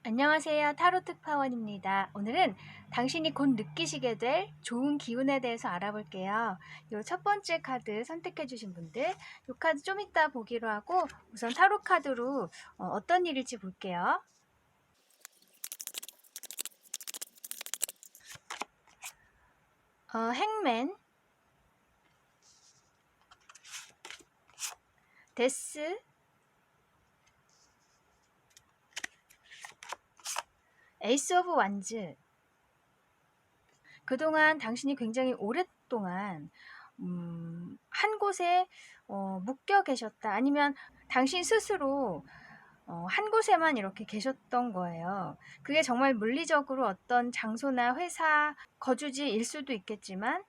안녕하세요. 타로 특파원입니다. 오늘은 당신이 곧 느끼시게 될 좋은 기운에 대해서 알아볼게요. 요 첫 번째 카드 선택해 주신 분들, 요 카드 좀 이따 보기로 하고 우선 타로 카드로 어떤 일일지 볼게요. 행맨, 데스, 에이스 오브 완즈. 그동안 당신이 굉장히 오랫동안 한 곳에 묶여 계셨다. 아니면 당신 스스로 한 곳에만 이렇게 계셨던 거예요. 그게 정말 물리적으로 어떤 장소나 회사, 거주지일 수도 있겠지만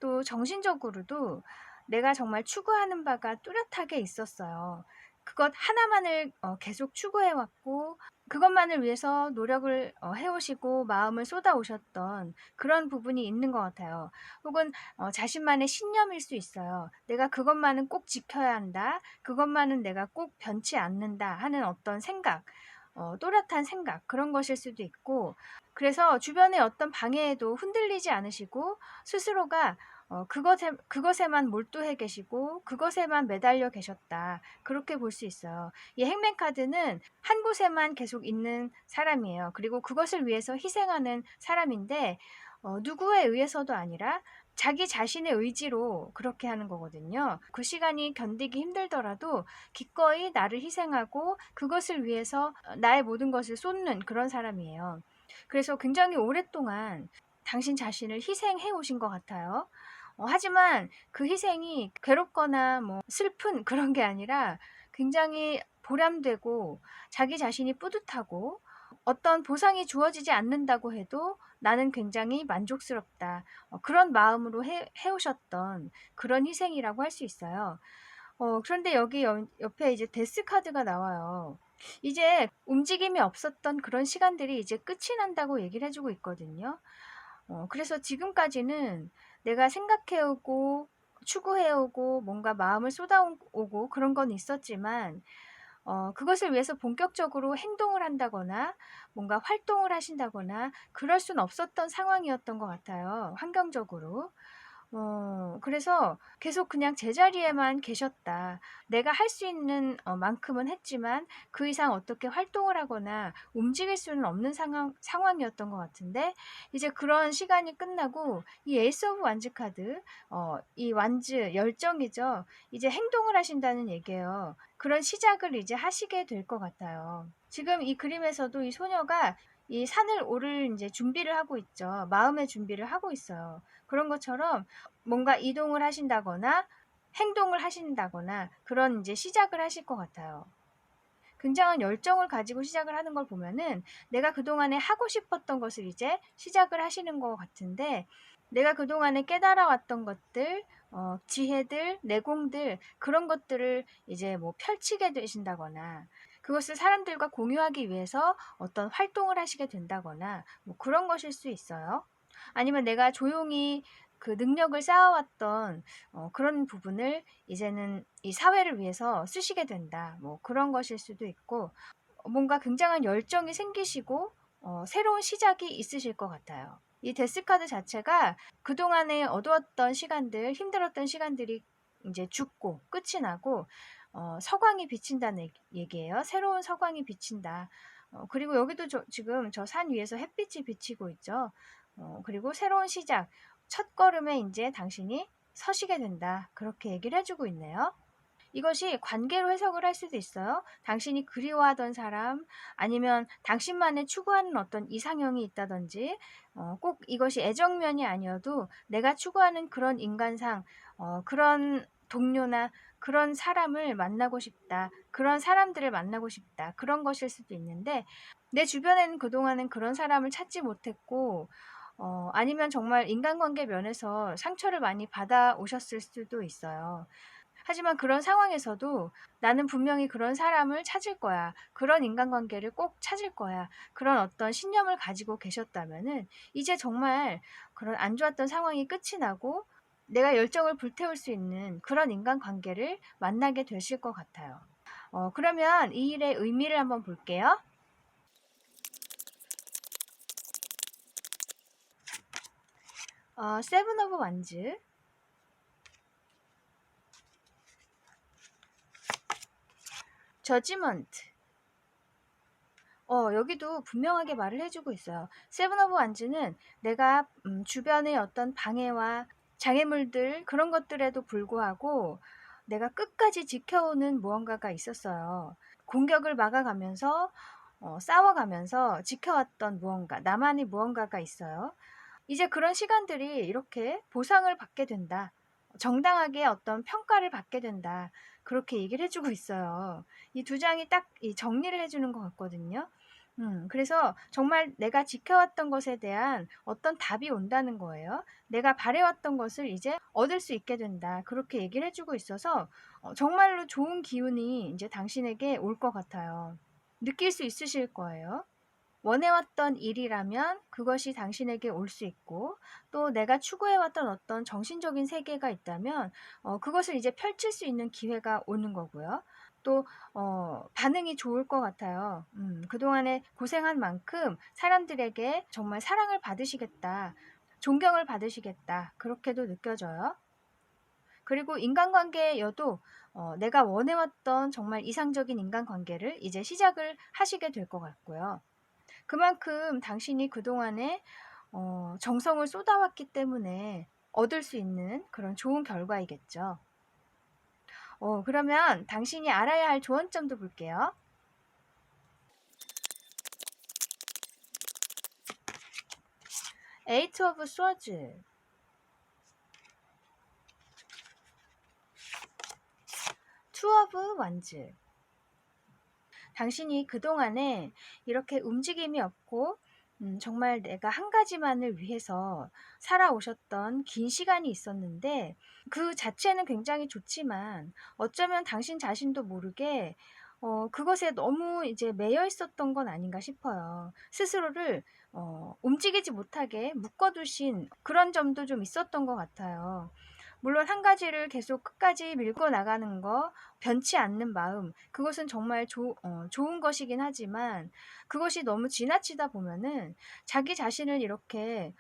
또 정신적으로도 내가 정말 추구하는 바가 뚜렷하게 있었어요. 그것 하나만을 계속 추구해왔고 그것만을 위해서 노력을 해오시고 마음을 쏟아오셨던 그런 부분이 있는 것 같아요. 혹은 자신만의 신념일 수 있어요. 내가 그것만은 꼭 지켜야 한다. 그것만은 내가 꼭 변치 않는다 하는 어떤 생각, 또렷한 생각, 그런 것일 수도 있고, 그래서 주변의 어떤 방해에도 흔들리지 않으시고 스스로가 그것에만 몰두해 계시고 그것에만 매달려 계셨다. 그렇게 볼 수 있어요. 이 행맨 카드는 한 곳에만 계속 있는 사람이에요. 그리고 그것을 위해서 희생하는 사람인데 누구에 의해서도 아니라 자기 자신의 의지로 그렇게 하는 거거든요. 그 시간이 견디기 힘들더라도 기꺼이 나를 희생하고 그것을 위해서 나의 모든 것을 쏟는 그런 사람이에요. 그래서 굉장히 오랫동안 당신 자신을 희생해 오신 것 같아요. 하지만 그 희생이 괴롭거나 뭐 슬픈 그런 게 아니라 굉장히 보람되고 자기 자신이 뿌듯하고 어떤 보상이 주어지지 않는다고 해도 나는 굉장히 만족스럽다. 그런 마음으로 해오셨던 그런 희생이라고 할 수 있어요. 그런데 여기 옆에 이제 데스 카드가 나와요. 이제 움직임이 없었던 그런 시간들이 이제 끝이 난다고 얘기를 해주고 있거든요. 그래서 지금까지는 내가 생각해오고 추구해오고 뭔가 마음을 쏟아오고 그런 건 있었지만 그것을 위해서 본격적으로 행동을 한다거나 뭔가 활동을 하신다거나 그럴 수는 없었던 상황이었던 것 같아요. 환경적으로. 그래서 계속 그냥 제자리에만 계셨다. 내가 할 수 있는 만큼은 했지만 그 이상 어떻게 활동을 하거나 움직일 수는 없는 상황이었던 것 같은데 이제 그런 시간이 끝나고 이 에이스 오브 완즈 카드, 이 완즈 열정이죠. 이제 행동을 하신다는 얘기예요. 그런 시작을 이제 하시게 될 것 같아요. 지금 이 그림에서도 이 소녀가 이 산을 오를 이제 준비를 하고 있죠. 마음의 준비를 하고 있어요. 그런 것처럼 뭔가 이동을 하신다거나 행동을 하신다거나 그런 이제 시작을 하실 것 같아요. 굉장한 열정을 가지고 시작을 하는 걸 보면은 내가 그동안에 하고 싶었던 것을 이제 시작을 하시는 것 같은데 내가 그동안에 깨달아왔던 것들, 지혜들, 내공들 그런 것들을 이제 뭐 펼치게 되신다거나 그것을 사람들과 공유하기 위해서 어떤 활동을 하시게 된다거나 뭐 그런 것일 수 있어요. 아니면 내가 조용히 그 능력을 쌓아왔던 그런 부분을 이제는 이 사회를 위해서 쓰시게 된다. 뭐 그런 것일 수도 있고 뭔가 굉장한 열정이 생기시고 새로운 시작이 있으실 것 같아요. 이 데스카드 자체가 그동안에 어두웠던 시간들, 힘들었던 시간들이 이제 죽고 끝이 나고 서광이 비친다는 얘기예요. 새로운 서광이 비친다. 그리고 여기도 지금 저 산 위에서 햇빛이 비치고 있죠. 그리고 새로운 시작, 첫 걸음에 이제 당신이 서시게 된다. 그렇게 얘기를 해주고 있네요. 이것이 관계로 해석을 할 수도 있어요. 당신이 그리워하던 사람, 아니면 당신만의 추구하는 어떤 이상형이 있다든지, 꼭 이것이 애정면이 아니어도 내가 추구하는 그런 인간상, 그런 동료나 그런 사람을 만나고 싶다. 그런 사람들을 만나고 싶다. 그런 것일 수도 있는데 내 주변에는 그동안은 그런 사람을 찾지 못했고 아니면 정말 인간관계 면에서 상처를 많이 받아오셨을 수도 있어요. 하지만 그런 상황에서도 나는 분명히 그런 사람을 찾을 거야. 그런 인간관계를 꼭 찾을 거야. 그런 어떤 신념을 가지고 계셨다면은 이제 정말 그런 안 좋았던 상황이 끝이 나고 내가 열정을 불태울 수 있는 그런 인간관계를 만나게 되실 것 같아요. 그러면 이 일의 의미를 한번 볼게요. 세븐 오브 완즈, 저지먼트. 여기도 분명하게 말을 해주고 있어요. 세븐 오브 완즈는 내가 주변의 어떤 방해와 장애물들 그런 것들에도 불구하고 내가 끝까지 지켜오는 무언가가 있었어요. 공격을 막아가면서 싸워가면서 지켜왔던 무언가, 나만의 무언가가 있어요. 이제 그런 시간들이 이렇게 보상을 받게 된다. 정당하게 어떤 평가를 받게 된다. 그렇게 얘기를 해주고 있어요. 이 두 장이 딱 정리를 해주는 것 같거든요. 그래서 정말 내가 지켜왔던 것에 대한 어떤 답이 온다는 거예요. 내가 바래왔던 것을 이제 얻을 수 있게 된다. 그렇게 얘기를 해주고 있어서 정말로 좋은 기운이 이제 당신에게 올 것 같아요. 느낄 수 있으실 거예요. 원해왔던 일이라면 그것이 당신에게 올 수 있고 또 내가 추구해왔던 어떤 정신적인 세계가 있다면 그것을 이제 펼칠 수 있는 기회가 오는 거고요. 또 반응이 좋을 것 같아요. 그동안에 고생한 만큼 사람들에게 정말 사랑을 받으시겠다. 존경을 받으시겠다. 그렇게도 느껴져요. 그리고 인간관계여도 내가 원해왔던 정말 이상적인 인간관계를 이제 시작을 하시게 될 것 같고요. 그만큼 당신이 그동안에 정성을 쏟아왔기 때문에 얻을 수 있는 그런 좋은 결과이겠죠. 그러면 당신이 알아야 할 조언점도 볼게요. 에이트 오브 스워즈, 투 오브 완즈. 당신이 그동안에 이렇게 움직임이 없고 정말 내가 한 가지만을 위해서 살아오셨던 긴 시간이 있었는데 그 자체는 굉장히 좋지만 어쩌면 당신 자신도 모르게 그것에 너무 이제 매여 있었던 건 아닌가 싶어요. 스스로를 움직이지 못하게 묶어두신 그런 점도 좀 있었던 것 같아요. 물론 한 가지를 계속 끝까지 밀고 나가는 거, 변치 않는 마음, 그것은 정말 좋은 것이긴 하지만 그것이 너무 지나치다 보면은 자기 자신을 이렇게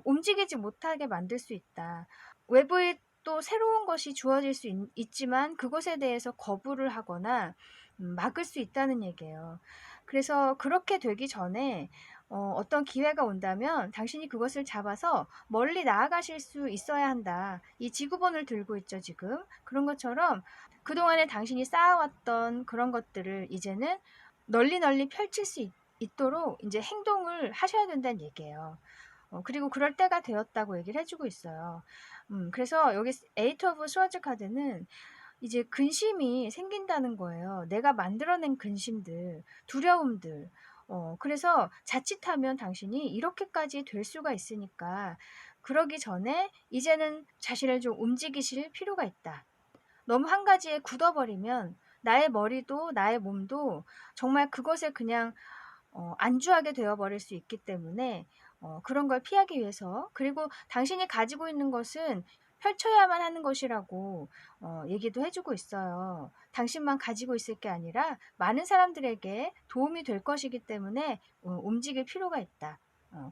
움직이지 못하게 만들 수 있다. 외부에 또 새로운 것이 주어질 수 있지만 그것에 대해서 거부를 하거나 막을 수 있다는 얘기예요. 그래서 그렇게 되기 전에 어떤 기회가 온다면 당신이 그것을 잡아서 멀리 나아가실 수 있어야 한다. 이 지구본을 들고 있죠, 지금. 그런 것처럼 그동안에 당신이 쌓아왔던 그런 것들을 이제는 널리 널리 펼칠 수 있도록 이제 행동을 하셔야 된다는 얘기예요. 그리고 그럴 때가 되었다고 얘기를 해주고 있어요. 그래서 여기 에이트 오브 스워즈 카드는 이제 근심이 생긴다는 거예요. 내가 만들어낸 근심들, 두려움들. 그래서 자칫하면 당신이 이렇게까지 될 수가 있으니까 그러기 전에 이제는 자신을 좀 움직이실 필요가 있다. 너무 한 가지에 굳어버리면 나의 머리도 나의 몸도 정말 그것에 그냥 안주하게 되어버릴 수 있기 때문에 그런 걸 피하기 위해서 그리고 당신이 가지고 있는 것은 펼쳐야만 하는 것이라고 얘기도 해주고 있어요. 당신만 가지고 있을 게 아니라 많은 사람들에게 도움이 될 것이기 때문에 움직일 필요가 있다.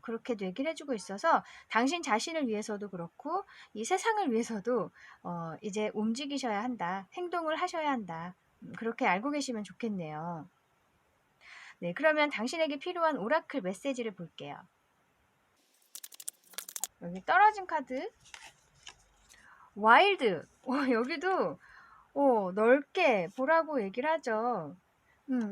그렇게도 얘기를 해주고 있어서 당신 자신을 위해서도 그렇고 이 세상을 위해서도 이제 움직이셔야 한다. 행동을 하셔야 한다. 그렇게 알고 계시면 좋겠네요. 네, 그러면 당신에게 필요한 오라클 메시지를 볼게요. 여기 떨어진 카드 와일드. 여기도 넓게 보라고 얘기를 하죠.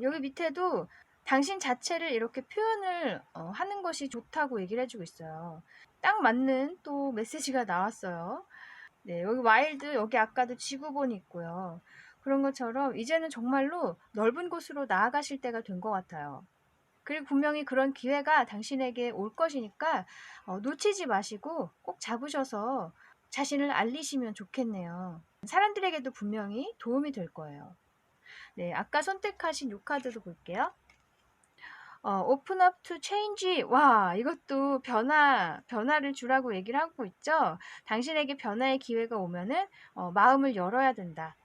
여기 밑에도 당신 자체를 이렇게 표현을 하는 것이 좋다고 얘기를 해주고 있어요. 딱 맞는 또 메시지가 나왔어요. 네, 여기 와일드, 여기 아까도 지구본이 있고요. 그런 것처럼 이제는 정말로 넓은 곳으로 나아가실 때가 된 것 같아요. 그리고 분명히 그런 기회가 당신에게 올 것이니까 놓치지 마시고 꼭 잡으셔서 자신을 알리시면 좋겠네요. 사람들에게도 분명히 도움이 될 거예요. 네, 아까 선택하신 요 카드도 볼게요. open up to change. 와, 이것도 변화를 주라고 얘기를 하고 있죠. 당신에게 변화의 기회가 오면은 마음을 열어야 된다.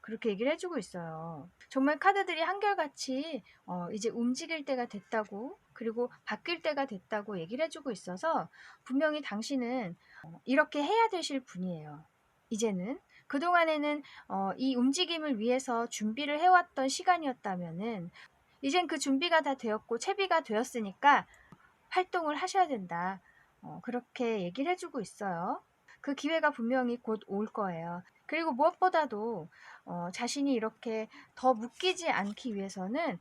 그렇게 얘기를 해주고 있어요. 정말 카드들이 한결같이 이제 움직일 때가 됐다고, 그리고 바뀔 때가 됐다고 얘기를 해주고 있어서 분명히 당신은 이렇게 해야 되실 분이에요. 이제는 그동안에는 이 움직임을 위해서 준비를 해왔던 시간이었다면은 이젠 그 준비가 다 되었고 채비가 되었으니까 활동을 하셔야 된다. 그렇게 얘기를 해주고 있어요. 그 기회가 분명히 곧 올 거예요. 그리고 무엇보다도 자신이 이렇게 더 묶이지 않기 위해서는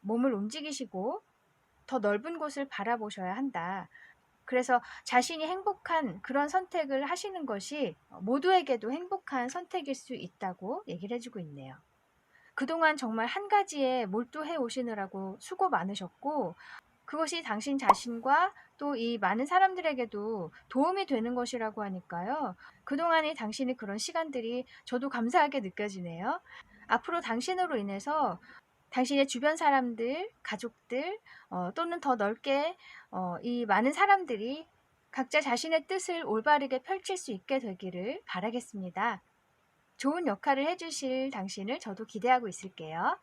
몸을 움직이시고 더 넓은 곳을 바라보셔야 한다. 그래서 자신이 행복한 그런 선택을 하시는 것이 모두에게도 행복한 선택일 수 있다고 얘기를 해주고 있네요. 그동안 정말 한 가지에 몰두해 오시느라고 수고 많으셨고 그것이 당신 자신과 또 이 많은 사람들에게도 도움이 되는 것이라고 하니까요. 그동안의 당신의 그런 시간들이 저도 감사하게 느껴지네요. 앞으로 당신으로 인해서 당신의 주변 사람들, 가족들 또는 더 넓게 이 많은 사람들이 각자 자신의 뜻을 올바르게 펼칠 수 있게 되기를 바라겠습니다. 좋은 역할을 해주실 당신을 저도 기대하고 있을게요.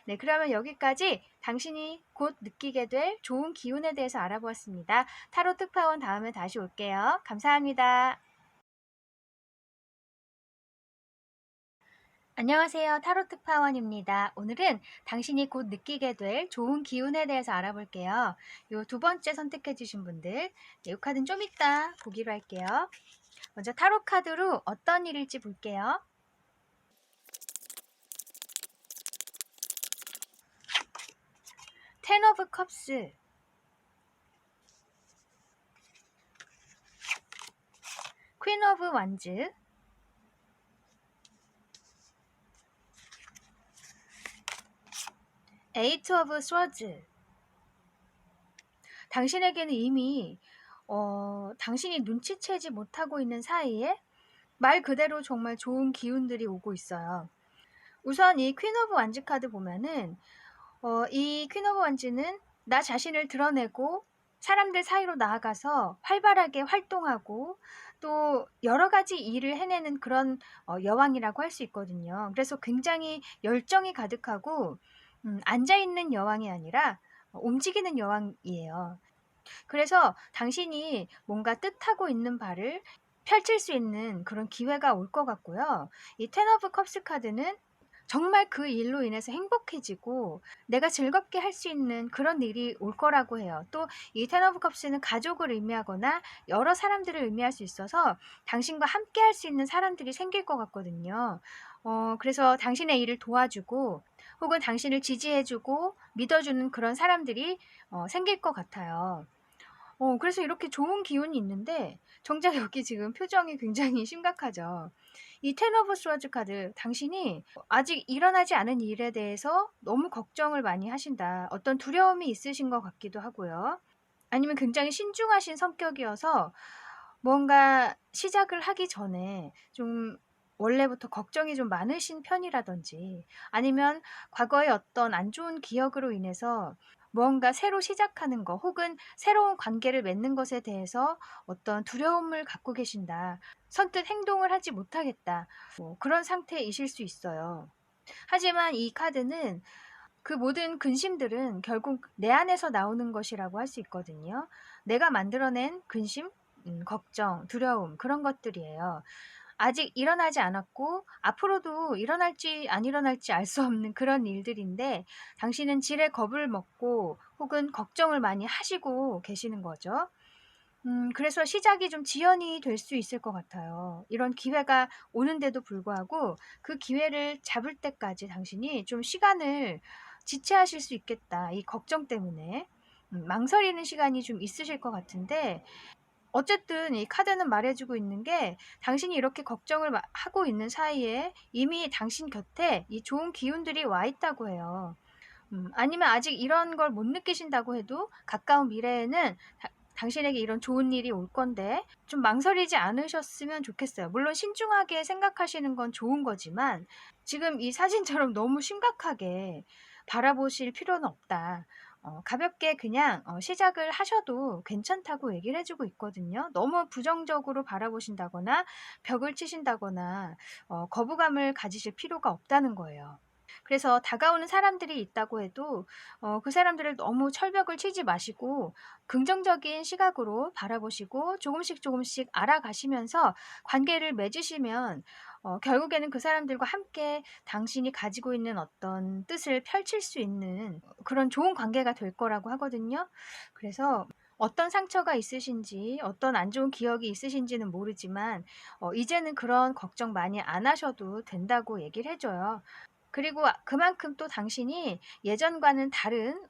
네, 그러면 여기까지 당신이 곧 느끼게 될 좋은 기운에 대해서 알아보았습니다. 타로 특파원 다음에 다시 올게요. 감사합니다. 안녕하세요. 타로 특파원입니다. 오늘은 당신이 곧 느끼게 될 좋은 기운에 대해서 알아볼게요. 요 두 번째 선택해 주신 분들, 이 카드는 좀 이따 보기로 할게요. 먼저 타로 카드로 어떤 일일지 볼게요. 텐 오브 컵스, 퀸 오브 완즈, 에이트 오브 스워즈. 당신에게는 이미 당신이 눈치채지 못하고 있는 사이에 말 그대로 정말 좋은 기운들이 오고 있어요. 우선 이 퀸 오브 완즈 카드 보면은 이 퀸 오브 완즈는 나 자신을 드러내고 사람들 사이로 나아가서 활발하게 활동하고 또 여러 가지 일을 해내는 그런 여왕이라고 할 수 있거든요. 그래서 굉장히 열정이 가득하고 앉아있는 여왕이 아니라 움직이는 여왕이에요. 그래서 당신이 뭔가 뜻하고 있는 바를 펼칠 수 있는 그런 기회가 올 것 같고요. 이 텐 오브 컵스 카드는 정말 그 일로 인해서 행복해지고 내가 즐겁게 할 수 있는 그런 일이 올 거라고 해요. 또 이 텐 오브 컵스는 가족을 의미하거나 여러 사람들을 의미할 수 있어서 당신과 함께 할 수 있는 사람들이 생길 것 같거든요. 그래서 당신의 일을 도와주고 혹은 당신을 지지해주고 믿어주는 그런 사람들이 생길 것 같아요. 그래서 이렇게 좋은 기운이 있는데 정작 여기 지금 표정이 굉장히 심각하죠. 이 텐 오브 스워즈 카드, 당신이 아직 일어나지 않은 일에 대해서 너무 걱정을 많이 하신다. 어떤 두려움이 있으신 것 같기도 하고요. 아니면 굉장히 신중하신 성격이어서 뭔가 시작을 하기 전에 좀 원래부터 걱정이 좀 많으신 편이라든지 아니면 과거의 어떤 안 좋은 기억으로 인해서 뭔가 새로 시작하는 거 혹은 새로운 관계를 맺는 것에 대해서 어떤 두려움을 갖고 계신다. 선뜻 행동을 하지 못하겠다. 그런 상태이실 수 있어요. 하지만 이 카드는 그 모든 근심들은 결국 내 안에서 나오는 것이라고 할 수 있거든요. 내가 만들어낸 근심, 걱정, 두려움 그런 것들이에요. 아직 일어나지 않았고 앞으로도 일어날지 안 일어날지 알 수 없는 그런 일들인데 당신은 지레 겁을 먹고 혹은 걱정을 많이 하시고 계시는 거죠. 그래서 시작이 좀 지연이 될 수 있을 것 같아요. 이런 기회가 오는데도 불구하고 그 기회를 잡을 때까지 당신이 좀 시간을 지체하실 수 있겠다. 이 걱정 때문에. 망설이는 시간이 좀 있으실 것 같은데 어쨌든 이 카드는 말해주고 있는 게 당신이 이렇게 걱정을 하고 있는 사이에 이미 당신 곁에 이 좋은 기운들이 와 있다고 해요. 아니면 아직 이런 걸 못 느끼신다고 해도 가까운 미래에는 당신에게 이런 좋은 일이 올 건데 좀 망설이지 않으셨으면 좋겠어요. 물론 신중하게 생각하시는 건 좋은 거지만 지금 이 사진처럼 너무 심각하게 바라보실 필요는 없다. 가볍게 그냥 시작을 하셔도 괜찮다고 얘기를 해주고 있거든요. 너무 부정적으로 바라보신다거나 벽을 치신다거나 거부감을 가지실 필요가 없다는 거예요. 그래서 다가오는 사람들이 있다고 해도 그 사람들을 너무 철벽을 치지 마시고 긍정적인 시각으로 바라보시고 조금씩 조금씩 알아가시면서 관계를 맺으시면 결국에는 그 사람들과 함께 당신이 가지고 있는 어떤 뜻을 펼칠 수 있는 그런 좋은 관계가 될 거라고 하거든요. 그래서 어떤 상처가 있으신지 어떤 안 좋은 기억이 있으신지는 모르지만 이제는 그런 걱정 많이 안 하셔도 된다고 얘기를 해줘요. 그리고 그만큼 또 당신이 예전과는 다른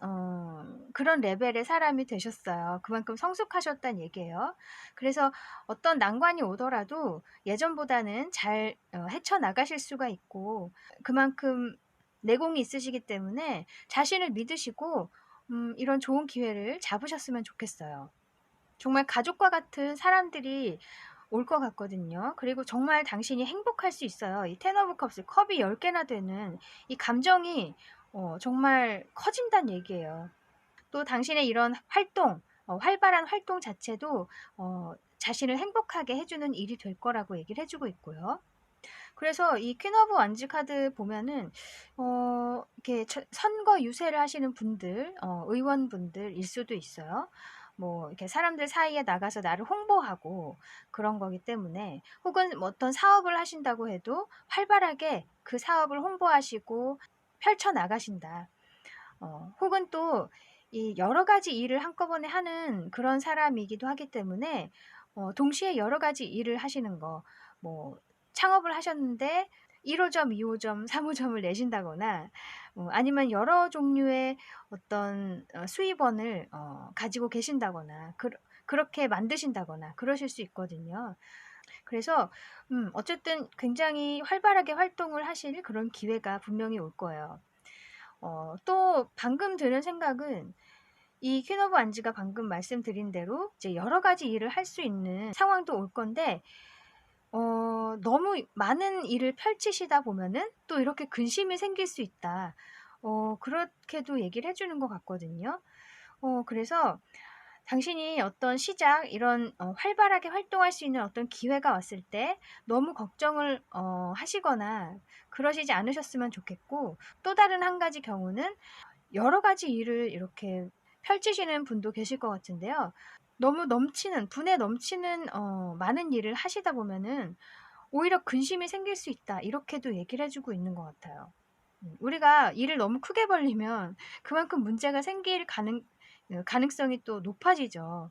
그런 레벨의 사람이 되셨어요. 그만큼 성숙하셨다는 얘기예요. 그래서 어떤 난관이 오더라도 예전보다는 잘 헤쳐나가실 수가 있고 그만큼 내공이 있으시기 때문에 자신을 믿으시고 이런 좋은 기회를 잡으셨으면 좋겠어요. 정말 가족과 같은 사람들이 올 것 같거든요. 그리고 정말 당신이 행복할 수 있어요. 이 텐 오브 컵스 컵이 10개나 되는 이 감정이 정말 커진다는 얘기예요. 또 당신의 이런 활동, 활발한 활동 자체도 자신을 행복하게 해주는 일이 될 거라고 얘기를 해주고 있고요. 그래서 이 퀸 오브 완즈 카드 보면은 이렇게 선거 유세를 하시는 분들, 의원분들일 수도 있어요. 뭐 이렇게 사람들 사이에 나가서 나를 홍보하고 그런 거기 때문에 혹은 뭐 어떤 사업을 하신다고 해도 활발하게 그 사업을 홍보하시고 펼쳐 나가신다. 혹은 또 이 여러 가지 일을 한꺼번에 하는 그런 사람이기도 하기 때문에 동시에 여러 가지 일을 하시는 거, 뭐 창업을 하셨는데 1호점, 2호점, 3호점을 내신다거나 아니면 여러 종류의 어떤 수입원을 가지고 계신다거나 그렇게 만드신다거나 그러실 수 있거든요. 그래서 어쨌든 굉장히 활발하게 활동을 하실 그런 기회가 분명히 올 거예요. 또 방금 드는 생각은 이 퀸 오브 완즈가 방금 말씀드린 대로 이제 여러 가지 일을 할 수 있는 상황도 올 건데 너무 많은 일을 펼치시다 보면은 또 이렇게 근심이 생길 수 있다. 그렇게도 얘기를 해주는 것 같거든요. 그래서 당신이 어떤 시작, 이런 활발하게 활동할 수 있는 어떤 기회가 왔을 때 너무 걱정을 하시거나 그러시지 않으셨으면 좋겠고, 또 다른 한 가지 경우는 여러 가지 일을 이렇게 펼치시는 분도 계실 것 같은데요. 너무 넘치는, 분에 넘치는 많은 일을 하시다 보면은 오히려 근심이 생길 수 있다. 이렇게도 얘기를 해주고 있는 것 같아요. 우리가 일을 너무 크게 벌리면 그만큼 문제가 생길 가능성이 또 높아지죠.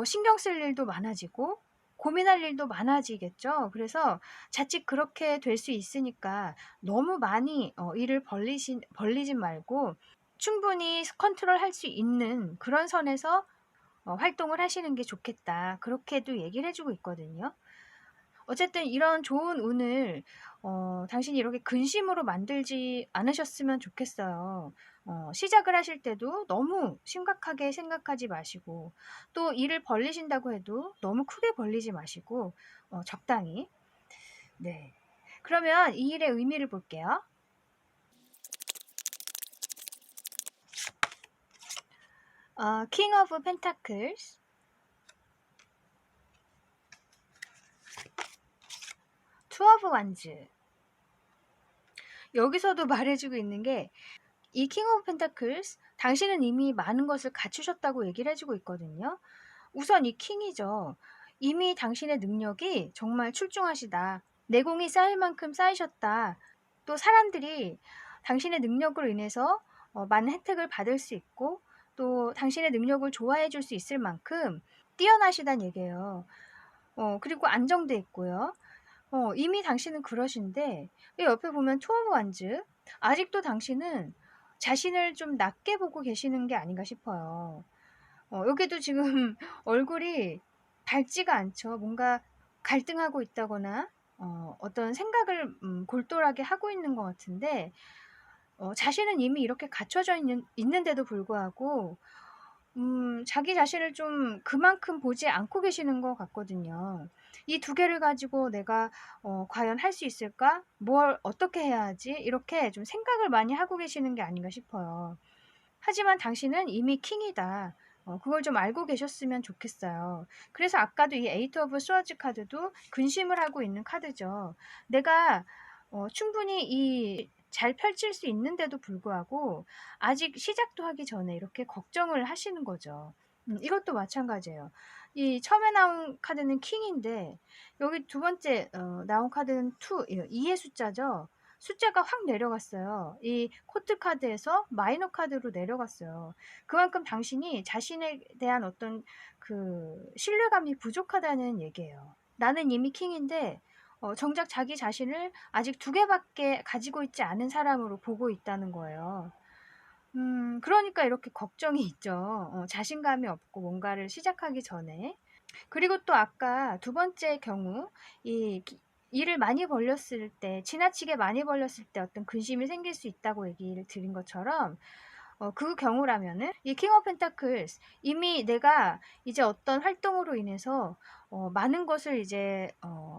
신경 쓸 일도 많아지고 고민할 일도 많아지겠죠. 그래서 자칫 그렇게 될 수 있으니까 너무 많이 일을 벌리지 말고 충분히 컨트롤할 수 있는 그런 선에서 활동을 하시는 게 좋겠다. 그렇게도 얘기를 해주고 있거든요. 어쨌든 이런 좋은 운을 당신이 이렇게 근심으로 만들지 않으셨으면 좋겠어요. 시작을 하실 때도 너무 심각하게 생각하지 마시고 또 일을 벌리신다고 해도 너무 크게 벌리지 마시고 적당히. 네. 그러면 이 일의 의미를 볼게요. 킹 오브 펜타클스, 투 오브 완즈. 여기서도 말해주고 있는 게 이 킹 오브 펜타클스, 당신은 이미 많은 것을 갖추셨다고 얘기를 해주고 있거든요. 우선 이 킹이죠. 이미 당신의 능력이 정말 출중하시다. 내공이 쌓일 만큼 쌓이셨다. 또 사람들이 당신의 능력으로 인해서 많은 혜택을 받을 수 있고 또 당신의 능력을 좋아해 줄 수 있을 만큼 뛰어나시단 얘기예요. 그리고 안정돼 있고요. 이미 당신은 그러신데 옆에 보면 투 오브 완즈, 아직도 당신은 자신을 좀 낮게 보고 계시는 게 아닌가 싶어요. 여기도 지금 얼굴이 밝지가 않죠. 뭔가 갈등하고 있다거나 어떤 생각을 골똘하게 하고 있는 것 같은데 자신은 이미 이렇게 갖춰져 있는데도 불구하고 자기 자신을 좀 그만큼 보지 않고 계시는 것 같거든요. 이 두 개를 가지고 내가 과연 할 수 있을까? 뭘 어떻게 해야 하지? 이렇게 좀 생각을 많이 하고 계시는 게 아닌가 싶어요. 하지만 당신은 이미 킹이다. 그걸 좀 알고 계셨으면 좋겠어요. 그래서 아까도 이 에이트 오브 스워즈 카드도 근심을 하고 있는 카드죠. 내가 충분히 이 잘 펼칠 수 있는데도 불구하고 아직 시작도 하기 전에 이렇게 걱정을 하시는 거죠. 이것도 마찬가지예요. 이 처음에 나온 카드는 킹인데 여기 두 번째 나온 카드는 2의 숫자죠. 숫자가 확 내려갔어요. 이 코트 카드에서 마이너 카드로 내려갔어요. 그만큼 당신이 자신에 대한 어떤 그 신뢰감이 부족하다는 얘기예요. 나는 이미 킹인데 정작 자기 자신을 아직 두 개밖에 가지고 있지 않은 사람으로 보고 있다는 거예요. 그러니까 이렇게 걱정이 있죠. 자신감이 없고 뭔가를 시작하기 전에. 그리고 또 아까 두 번째 경우 이 일을 많이 벌렸을 때 지나치게 많이 벌렸을 때 어떤 근심이 생길 수 있다고 얘기를 드린 것처럼 그 경우라면은 이 킹 오브 펜타클스 이미 내가 이제 어떤 활동으로 인해서 많은 것을 이제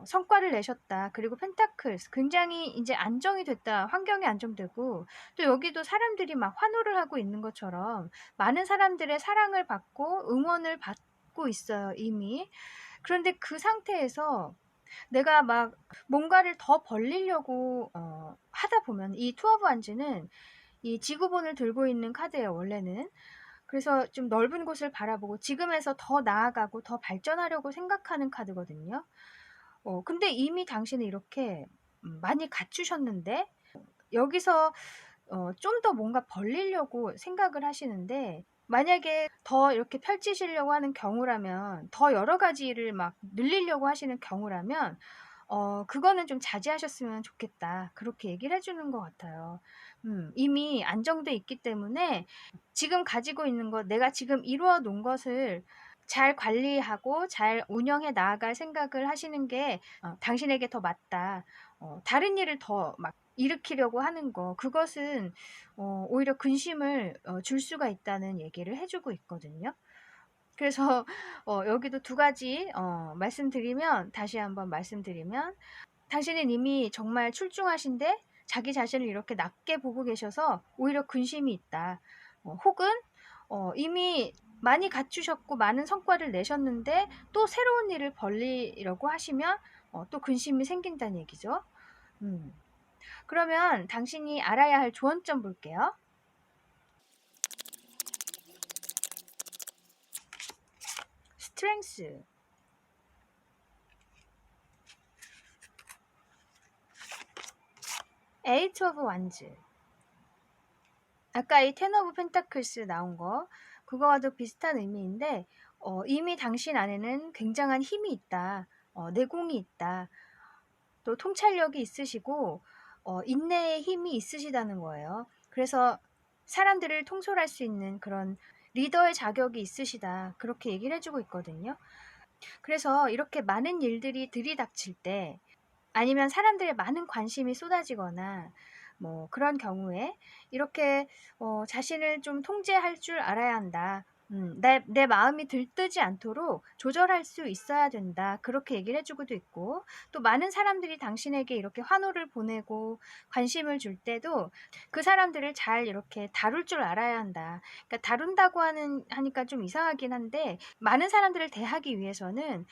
성과를 내셨다. 그리고 펜타클스 굉장히 이제 안정이 됐다. 환경이 안정되고 또 여기도 사람들이 막 환호를 하고 있는 것처럼 많은 사람들의 사랑을 받고 응원을 받고 있어요, 이미. 그런데 그 상태에서 내가 막 뭔가를 더 벌리려고 하다 보면 이 투어 오브 완즈는 이 지구본을 들고 있는 카드예요, 원래는. 그래서 좀 넓은 곳을 바라보고 지금에서 더 나아가고 더 발전하려고 생각하는 카드거든요. 근데 이미 당신은 이렇게 많이 갖추셨는데 여기서 좀 더 뭔가 벌리려고 생각을 하시는데 만약에 더 이렇게 펼치시려고 하는 경우라면 더 여러 가지를 막 늘리려고 하시는 경우라면 그거는 좀 자제하셨으면 좋겠다. 그렇게 얘기를 해주는 것 같아요. 이미 안정돼 있기 때문에 지금 가지고 있는 것, 내가 지금 이루어 놓은 것을 잘 관리하고 잘 운영해 나아갈 생각을 하시는 게 당신에게 더 맞다. 다른 일을 더 막 일으키려고 하는 거, 그것은 오히려 근심을 줄 수가 있다는 얘기를 해주고 있거든요. 그래서 여기도 두 가지 말씀드리면 다시 한번 말씀드리면 당신은 이미 정말 출중하신데 자기 자신을 이렇게 낮게 보고 계셔서 오히려 근심이 있다. 혹은 이미 많이 갖추셨고 많은 성과를 내셨는데 또 새로운 일을 벌리려고 하시면 또 근심이 생긴다는 얘기죠. 그러면 당신이 알아야 할 조언점 볼게요. 스트렝스, 에이트 오브 완즈, 아까 이 텐 오브 펜타클스 나온 거 그거와도 비슷한 의미인데 이미 당신 안에는 굉장한 힘이 있다. 내공이 있다. 또 통찰력이 있으시고 인내의 힘이 있으시다는 거예요. 그래서 사람들을 통솔할 수 있는 그런 리더의 자격이 있으시다. 그렇게 얘기를 해주고 있거든요. 그래서 이렇게 많은 일들이 들이닥칠 때 아니면 사람들의 많은 관심이 쏟아지거나 뭐 그런 경우에 이렇게 자신을 좀 통제할 줄 알아야 한다. 내 마음이 들뜨지 않도록 조절할 수 있어야 된다. 그렇게 얘기를 해주고도 있고 또 많은 사람들이 당신에게 이렇게 환호를 보내고 관심을 줄 때도 그 사람들을 잘 이렇게 다룰 줄 알아야 한다. 그러니까 다룬다고 하니까 좀 이상하긴 한데 많은 사람들을 대하기 위해서는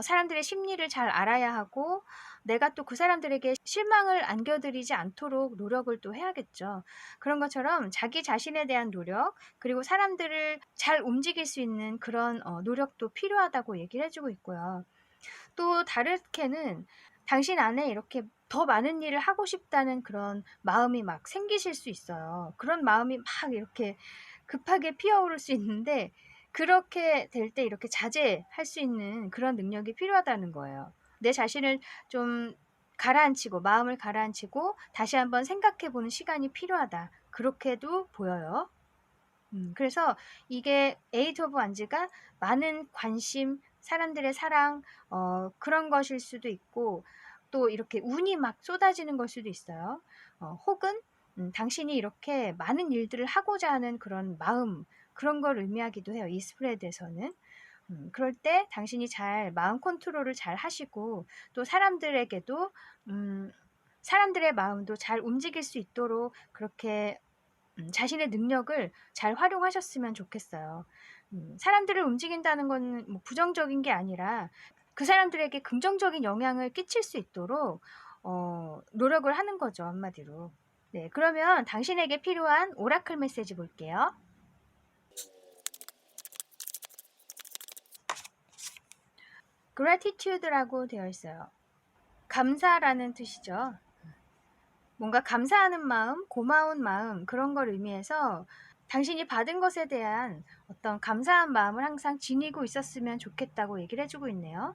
사람들의 심리를 잘 알아야 하고 내가 또 그 사람들에게 실망을 안겨드리지 않도록 노력을 또 해야겠죠. 그런 것처럼 자기 자신에 대한 노력, 그리고 사람들을 잘 움직일 수 있는 그런 노력도 필요하다고 얘기를 해주고 있고요. 또 다르게는 당신 안에 이렇게 더 많은 일을 하고 싶다는 그런 마음이 막 생기실 수 있어요. 그런 마음이 막 이렇게 급하게 피어오를 수 있는데 그렇게 될 때 이렇게 자제할 수 있는 그런 능력이 필요하다는 거예요. 내 자신을 좀 가라앉히고 마음을 가라앉히고 다시 한번 생각해 보는 시간이 필요하다. 그렇게도 보여요. 그래서 이게 에이트 오브 완즈가 많은 관심, 사람들의 사랑, 그런 것일 수도 있고, 또 이렇게 운이 막 쏟아지는 걸 수도 있어요. 혹은 당신이 이렇게 많은 일들을 하고자 하는 그런 마음, 그런 걸 의미하기도 해요. 이 스프레드에서는. 그럴 때 당신이 잘 마음 컨트롤을 잘 하시고, 또 사람들에게도 사람들의 마음도 잘 움직일 수 있도록 그렇게 자신의 능력을 잘 활용하셨으면 좋겠어요. 사람들을 움직인다는 건 뭐 부정적인 게 아니라 그 사람들에게 긍정적인 영향을 끼칠 수 있도록 노력을 하는 거죠, 한마디로. 네, 그러면 당신에게 필요한 오라클 메시지 볼게요. gratitude라고 되어 있어요. 감사라는 뜻이죠. 뭔가 감사하는 마음, 고마운 마음, 그런 걸 의미해서 당신이 받은 것에 대한 어떤 감사한 마음을 항상 지니고 있었으면 좋겠다고 얘기를 해주고 있네요.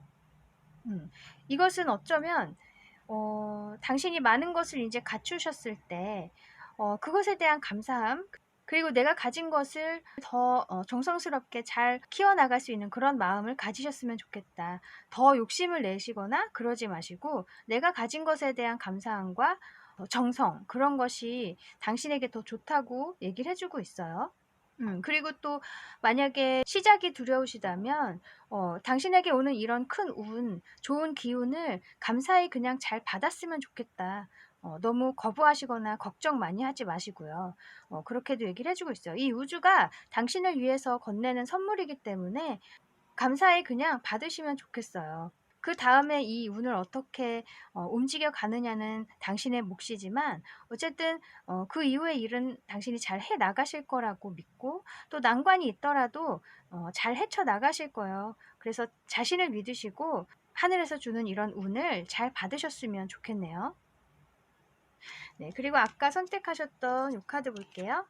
이것은 어쩌면 당신이 많은 것을 이제 갖추셨을 때 그것에 대한 감사함, 그리고 내가 가진 것을 더 정성스럽게 잘 키워나갈 수 있는 그런 마음을 가지셨으면 좋겠다. 더 욕심을 내시거나 그러지 마시고 내가 가진 것에 대한 감사함과 정성, 그런 것이 당신에게 더 좋다고 얘기를 해주고 있어요. 그리고 또 만약에 시작이 두려우시다면 당신에게 오는 이런 큰 좋은 기운을 감사히 그냥 잘 받았으면 좋겠다. 너무 거부하시거나 걱정 많이 하지 마시고요. 그렇게도 얘기를 해주고 있어요. 이 우주가 당신을 위해서 건네는 선물이기 때문에 감사히 그냥 받으시면 좋겠어요. 그 다음에 이 운을 어떻게 움직여 가느냐는 당신의 몫이지만 어쨌든 그 이후의 일은 당신이 잘 해 나가실 거라고 믿고, 또 난관이 있더라도 잘 헤쳐 나가실 거예요. 그래서 자신을 믿으시고 하늘에서 주는 이런 운을 잘 받으셨으면 좋겠네요. 네, 그리고 아까 선택하셨던 이 카드 볼게요.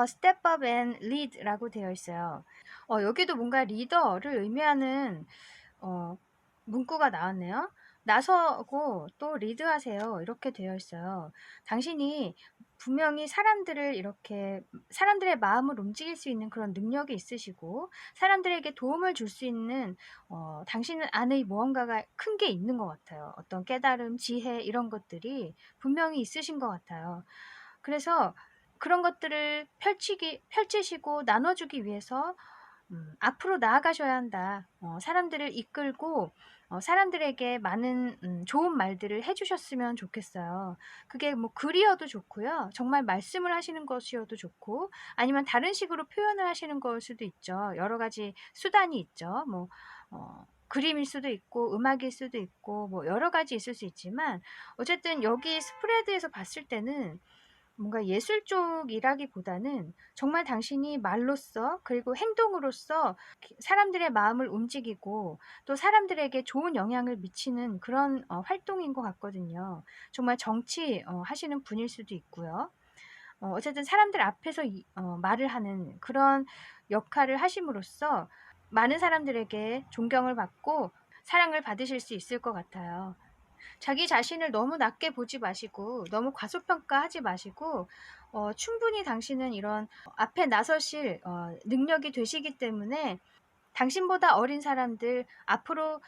Step up and lead라고 되어 있어요. 여기도 뭔가 리더를 의미하는 문구가 나왔네요. 나서고 또 리드하세요. 이렇게 되어 있어요. 당신이 분명히 사람들의 마음을 움직일 수 있는 그런 능력이 있으시고, 사람들에게 도움을 줄 수 있는, 당신 안에 무언가가 큰 게 있는 것 같아요. 어떤 깨달음, 지혜, 이런 것들이 분명히 있으신 것 같아요. 그래서 그런 것들을 펼치시고 나눠주기 위해서 앞으로 나아가셔야 한다. 사람들을 이끌고 사람들에게 많은 좋은 말들을 해주셨으면 좋겠어요. 그게 뭐 글이어도 좋고요. 정말 말씀을 하시는 것이어도 좋고, 아니면 다른 식으로 표현을 하시는 걸 수도 있죠. 여러 가지 수단이 있죠. 뭐 그림일 수도 있고 음악일 수도 있고 뭐 여러 가지 있을 수 있지만, 어쨌든 여기 스프레드에서 봤을 때는 뭔가 예술 쪽이라기보다는 정말 당신이 말로써 그리고 행동으로써 사람들의 마음을 움직이고 또 사람들에게 좋은 영향을 미치는 그런 활동인 것 같거든요. 정말 정치 하시는 분일 수도 있고요. 어쨌든 사람들 앞에서 말을 하는 그런 역할을 하심으로써 많은 사람들에게 존경을 받고 사랑을 받으실 수 있을 것 같아요. 자기 자신을 너무 낮게 보지 마시고 너무 과소평가하지 마시고 충분히 당신은 이런 앞에 나서실 능력이 되시기 때문에 당신보다 어린 사람들, 앞으로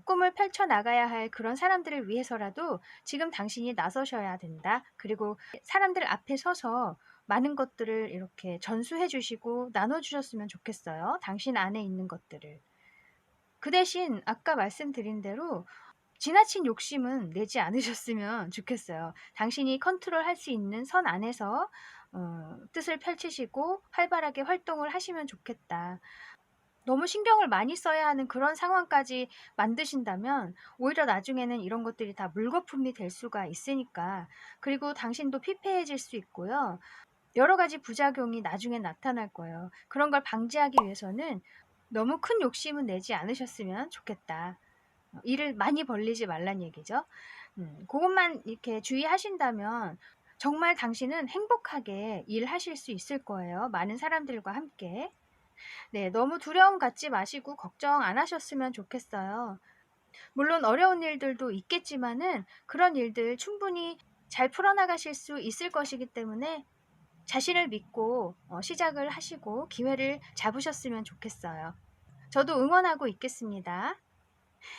꿈을 펼쳐나가야 할 그런 사람들을 위해서라도 지금 당신이 나서셔야 된다. 그리고 사람들 앞에 서서 많은 것들을 이렇게 전수해 주시고 나눠 주셨으면 좋겠어요. 당신 안에 있는 것들을. 그 대신 아까 말씀드린 대로 지나친 욕심은 내지 않으셨으면 좋겠어요. 당신이 컨트롤할 수 있는 선 안에서 뜻을 펼치시고 활발하게 활동을 하시면 좋겠다. 너무 신경을 많이 써야 하는 그런 상황까지 만드신다면 오히려 나중에는 이런 것들이 다 물거품이 될 수가 있으니까, 그리고 당신도 피폐해질 수 있고요. 여러 가지 부작용이 나중에 나타날 거예요. 그런 걸 방지하기 위해서는 너무 큰 욕심은 내지 않으셨으면 좋겠다. 일을 많이 벌리지 말란 얘기죠. 그것만 이렇게 주의하신다면 정말 당신은 행복하게 일하실 수 있을 거예요. 많은 사람들과 함께. 네, 너무 두려움 갖지 마시고 걱정 안 하셨으면 좋겠어요. 물론 어려운 일들도 있겠지만은 그런 일들 충분히 잘 풀어나가실 수 있을 것이기 때문에 자신을 믿고 시작을 하시고 기회를 잡으셨으면 좋겠어요. 저도 응원하고 있겠습니다.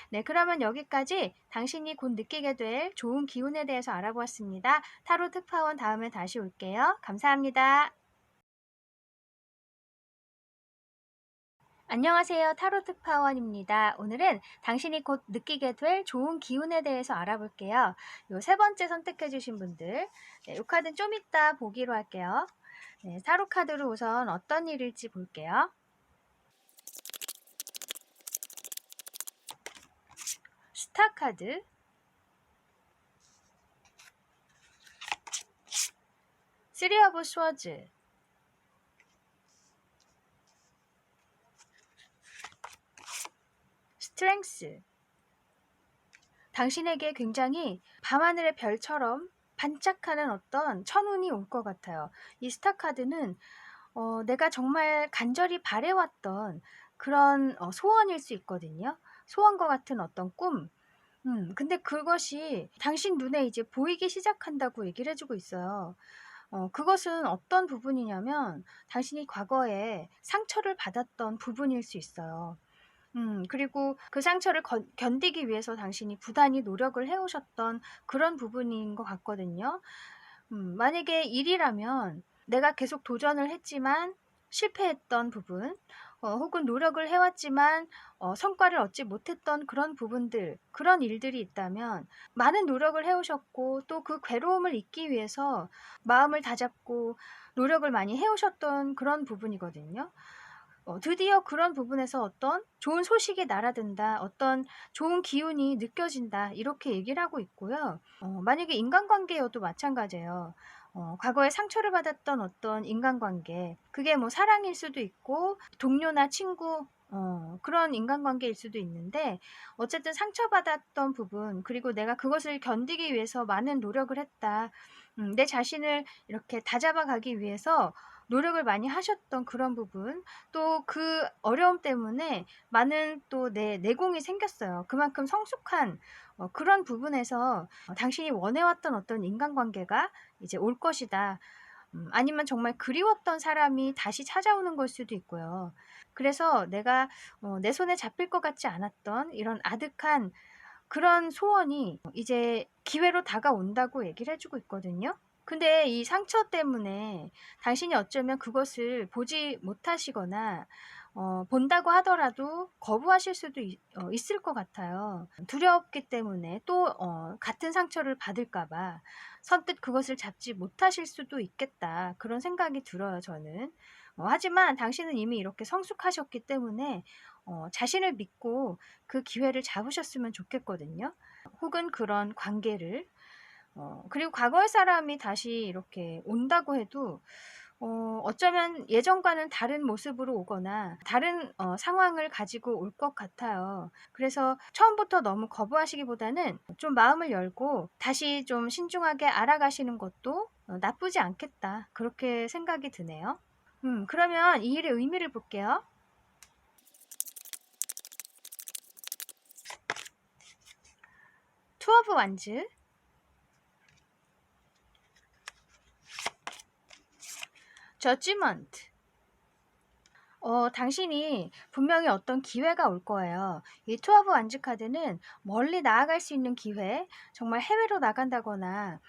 네, 그러면 여기까지 당신이 곧 느끼게 될 좋은 기운에 대해서 알아보았습니다. 타로 특파원 다음에 다시 올게요. 감사합니다. 안녕하세요. 타로 특파원입니다. 오늘은 당신이 곧 느끼게 될 좋은 기운에 대해서 알아볼게요. 요 세 번째 선택해 주신 분들, 네, 이 카드는 좀 이따 보기로 할게요. 네, 타로 카드로 우선 어떤 일일지 볼게요. 스타 카드, 쓰리 오브 스워즈, 스트렝스. 당신에게 굉장히 밤하늘의 별처럼 반짝하는 어떤 천운이 올 것 같아요. 이 스타 카드는 내가 정말 간절히 바래왔던 그런 소원일 수 있거든요. 소원과 같은 어떤 꿈. 근데 그것이 당신 눈에 이제 보이기 시작한다고 얘기를 해주고 있어요. 그것은 어떤 부분이냐면 당신이 과거에 상처를 받았던 부분일 수 있어요. 그리고 그 상처를 견디기 위해서 당신이 부단히 노력을 해오셨던 그런 부분인 것 같거든요. 만약에 일이라면 내가 계속 도전을 했지만 실패했던 부분, 혹은 노력을 해왔지만 성과를 얻지 못했던 그런 부분들, 그런 일들이 있다면 많은 노력을 해오셨고 또 그 괴로움을 잊기 위해서 마음을 다잡고 노력을 많이 해오셨던 그런 부분이거든요. 드디어 그런 부분에서 어떤 좋은 소식이 날아든다, 어떤 좋은 기운이 느껴진다, 이렇게 얘기를 하고 있고요. 만약에 인간관계여도 마찬가지예요. 과거에 상처를 받았던 어떤 인간관계, 그게 뭐 사랑일 수도 있고, 동료나 친구, 그런 인간관계일 수도 있는데, 어쨌든 상처받았던 부분, 그리고 내가 그것을 견디기 위해서 많은 노력을 했다. 내 자신을 이렇게 다잡아 가기 위해서 노력을 많이 하셨던 그런 부분, 또 그 어려움 때문에 많은 또 내공이 생겼어요. 그만큼 성숙한 그런 부분에서 당신이 원해왔던 어떤 인간관계가 이제 올 것이다. 아니면 정말 그리웠던 사람이 다시 찾아오는 걸 수도 있고요. 그래서 내가 내 손에 잡힐 것 같지 않았던 이런 아득한 그런 소원이 이제 기회로 다가온다고 얘기를 해주고 있거든요. 근데 이 상처 때문에 당신이 어쩌면 그것을 보지 못하시거나 본다고 하더라도 거부하실 수도 있을 것 같아요. 두렵기 때문에 또 같은 상처를 받을까 봐 선뜻 그것을 잡지 못하실 수도 있겠다. 그런 생각이 들어요, 저는. 하지만 당신은 이미 이렇게 성숙하셨기 때문에 자신을 믿고 그 기회를 잡으셨으면 좋겠거든요. 혹은 그런 관계를. 그리고 과거의 사람이 다시 이렇게 온다고 해도 어쩌면 예전과는 다른 모습으로 오거나 다른 상황을 가지고 올 것 같아요. 그래서 처음부터 너무 거부하시기보다는 좀 마음을 열고 다시 좀 신중하게 알아가시는 것도 나쁘지 않겠다. 그렇게 생각이 드네요. 그러면 이 일의 의미를 볼게요. 투 오브 완즈, 저지먼트. 당신이 분명히 어떤 기회가 올 거예요. 이 투 오브 완즈 카드는 멀리 나아갈 수 있는 기회, 정말 해외로 나간다거나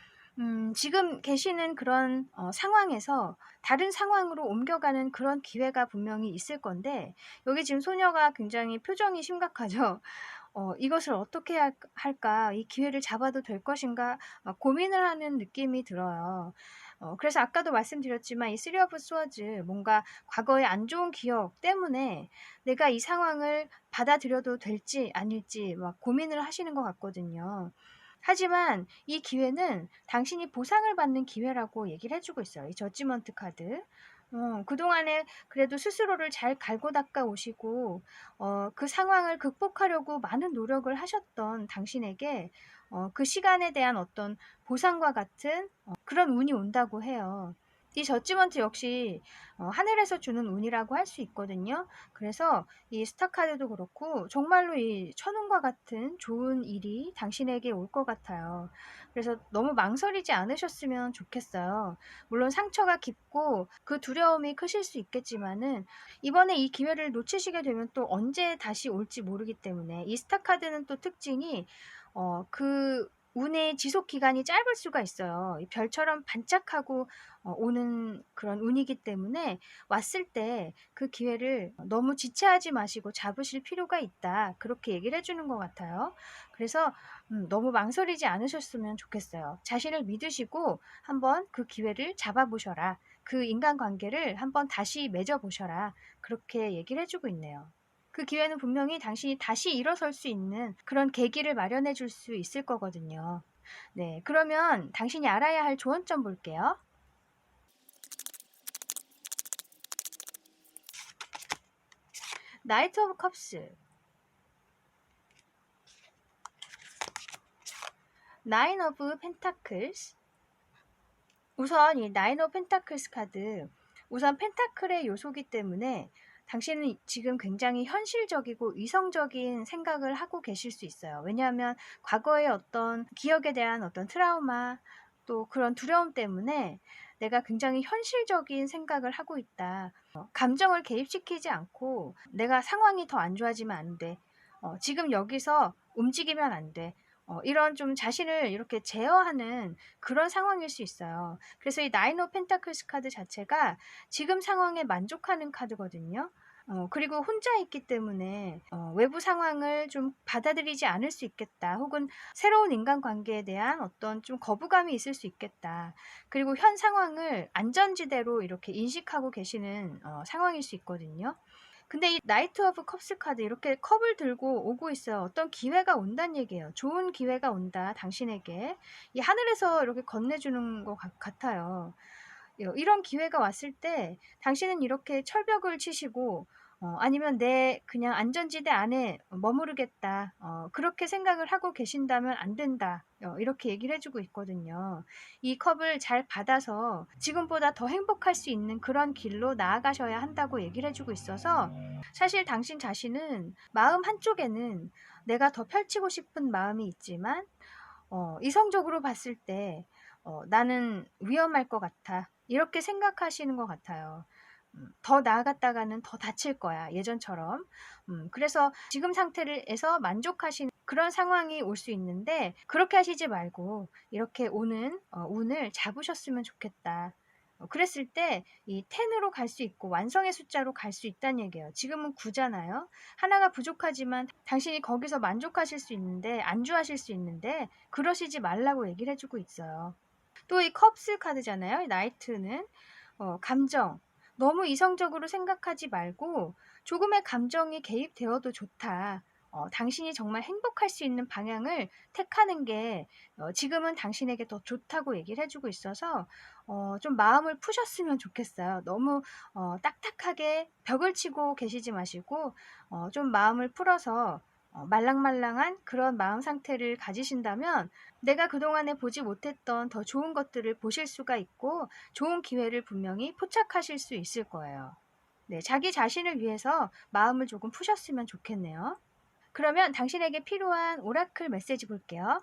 지금 계시는 그런 상황에서 다른 상황으로 옮겨가는 그런 기회가 분명히 있을 건데, 여기 지금 소녀가 굉장히 표정이 심각하죠. 이것을 어떻게 할까? 이 기회를 잡아도 될 것인가? 막 고민을 하는 느낌이 들어요. 그래서 아까도 말씀드렸지만 이 쓰리 오브 스워즈, 뭔가 과거의 안 좋은 기억 때문에 내가 이 상황을 받아들여도 될지 아닐지 막 고민을 하시는 것 같거든요. 하지만 이 기회는 당신이 보상을 받는 기회라고 얘기를 해주고 있어요. 이 저지먼트 카드. 그동안에 그래도 스스로를 잘 갈고 닦아 오시고 그 상황을 극복하려고 많은 노력을 하셨던 당신에게 그 시간에 대한 어떤 보상과 같은 그런 운이 온다고 해요. 이 저지먼트 역시 하늘에서 주는 운이라고 할 수 있거든요. 그래서 이 스타카드도 그렇고 정말로 이 천운과 같은 좋은 일이 당신에게 올 것 같아요. 그래서 너무 망설이지 않으셨으면 좋겠어요. 물론 상처가 깊고 그 두려움이 크실 수 있겠지만은 이번에 이 기회를 놓치시게 되면 또 언제 다시 올지 모르기 때문에 이 스타카드는 또 특징이 그 운의 지속 기간이 짧을 수가 있어요. 이 별처럼 반짝하고 오는 그런 운이기 때문에 왔을 때 그 기회를 너무 지체하지 마시고 잡으실 필요가 있다. 그렇게 얘기를 해주는 것 같아요. 그래서 너무 망설이지 않으셨으면 좋겠어요. 자신을 믿으시고 한번 그 기회를 잡아보셔라. 그 인간관계를 한번 다시 맺어보셔라. 그렇게 얘기를 해주고 있네요. 그 기회는 분명히 당신이 다시 일어설 수 있는 그런 계기를 마련해 줄 수 있을 거거든요. 네, 그러면 당신이 알아야 할 조언점 볼게요. 나이트 오브 컵스, 나인 오브 펜타클스. 우선 이 나인 오브 펜타클스 카드, 우선 펜타클의 요소기 때문에 당신은 지금 굉장히 현실적이고 이성적인 생각을 하고 계실 수 있어요. 왜냐하면 과거의 어떤 기억에 대한 어떤 트라우마, 또 그런 두려움 때문에 내가 굉장히 현실적인 생각을 하고 있다. 감정을 개입시키지 않고 내가 상황이 더 안 좋아지면 안 돼. 지금 여기서 움직이면 안 돼. 이런 좀 자신을 이렇게 제어하는 그런 상황일 수 있어요. 그래서 이 나인 오브 펜타클스 카드 자체가 지금 상황에 만족하는 카드거든요. 그리고 혼자 있기 때문에 외부 상황을 좀 받아들이지 않을 수 있겠다. 혹은 새로운 인간관계에 대한 어떤 좀 거부감이 있을 수 있겠다. 그리고 현 상황을 안전지대로 이렇게 인식하고 계시는 상황일 수 있거든요. 근데 이 나이트 오브 컵스 카드 이렇게 컵을 들고 오고 있어요. 어떤 기회가 온다는 얘기예요. 좋은 기회가 온다, 당신에게. 이 하늘에서 이렇게 건네주는 것 같아요. 이런 기회가 왔을 때 당신은 이렇게 철벽을 치시고 아니면 내 그냥 안전지대 안에 머무르겠다. 그렇게 생각을 하고 계신다면 안 된다. 이렇게 얘기를 해주고 있거든요. 이 컵을 잘 받아서 지금보다 더 행복할 수 있는 그런 길로 나아가셔야 한다고 얘기를 해주고 있어서 사실 당신 자신은 마음 한쪽에는 내가 더 펼치고 싶은 마음이 있지만 이성적으로 봤을 때 나는 위험할 것 같아. 이렇게 생각하시는 것 같아요. 더 나아갔다가는 더 다칠 거야. 예전처럼. 그래서 지금 상태에서 만족하시는 그런 상황이 올 수 있는데 그렇게 하시지 말고 이렇게 오는 운을 잡으셨으면 좋겠다. 그랬을 때 이 10으로 갈 수 있고 완성의 숫자로 갈 수 있다는 얘기예요. 지금은 9잖아요. 하나가 부족하지만 당신이 거기서 만족하실 수 있는데 안주하실 수 있는데 그러시지 말라고 얘기를 해주고 있어요. 또 이 컵스 카드잖아요. 나이트는 감정. 너무 이성적으로 생각하지 말고 조금의 감정이 개입되어도 좋다. 당신이 정말 행복할 수 있는 방향을 택하는 게 지금은 당신에게 더 좋다고 얘기를 해주고 있어서 좀 마음을 푸셨으면 좋겠어요. 너무 딱딱하게 벽을 치고 계시지 마시고 좀 마음을 풀어서 말랑말랑한 그런 마음 상태를 가지신다면 내가 그동안에 보지 못했던 더 좋은 것들을 보실 수가 있고 좋은 기회를 분명히 포착하실 수 있을 거예요. 네, 자기 자신을 위해서 마음을 조금 푸셨으면 좋겠네요. 그러면 당신에게 필요한 오라클 메시지 볼게요.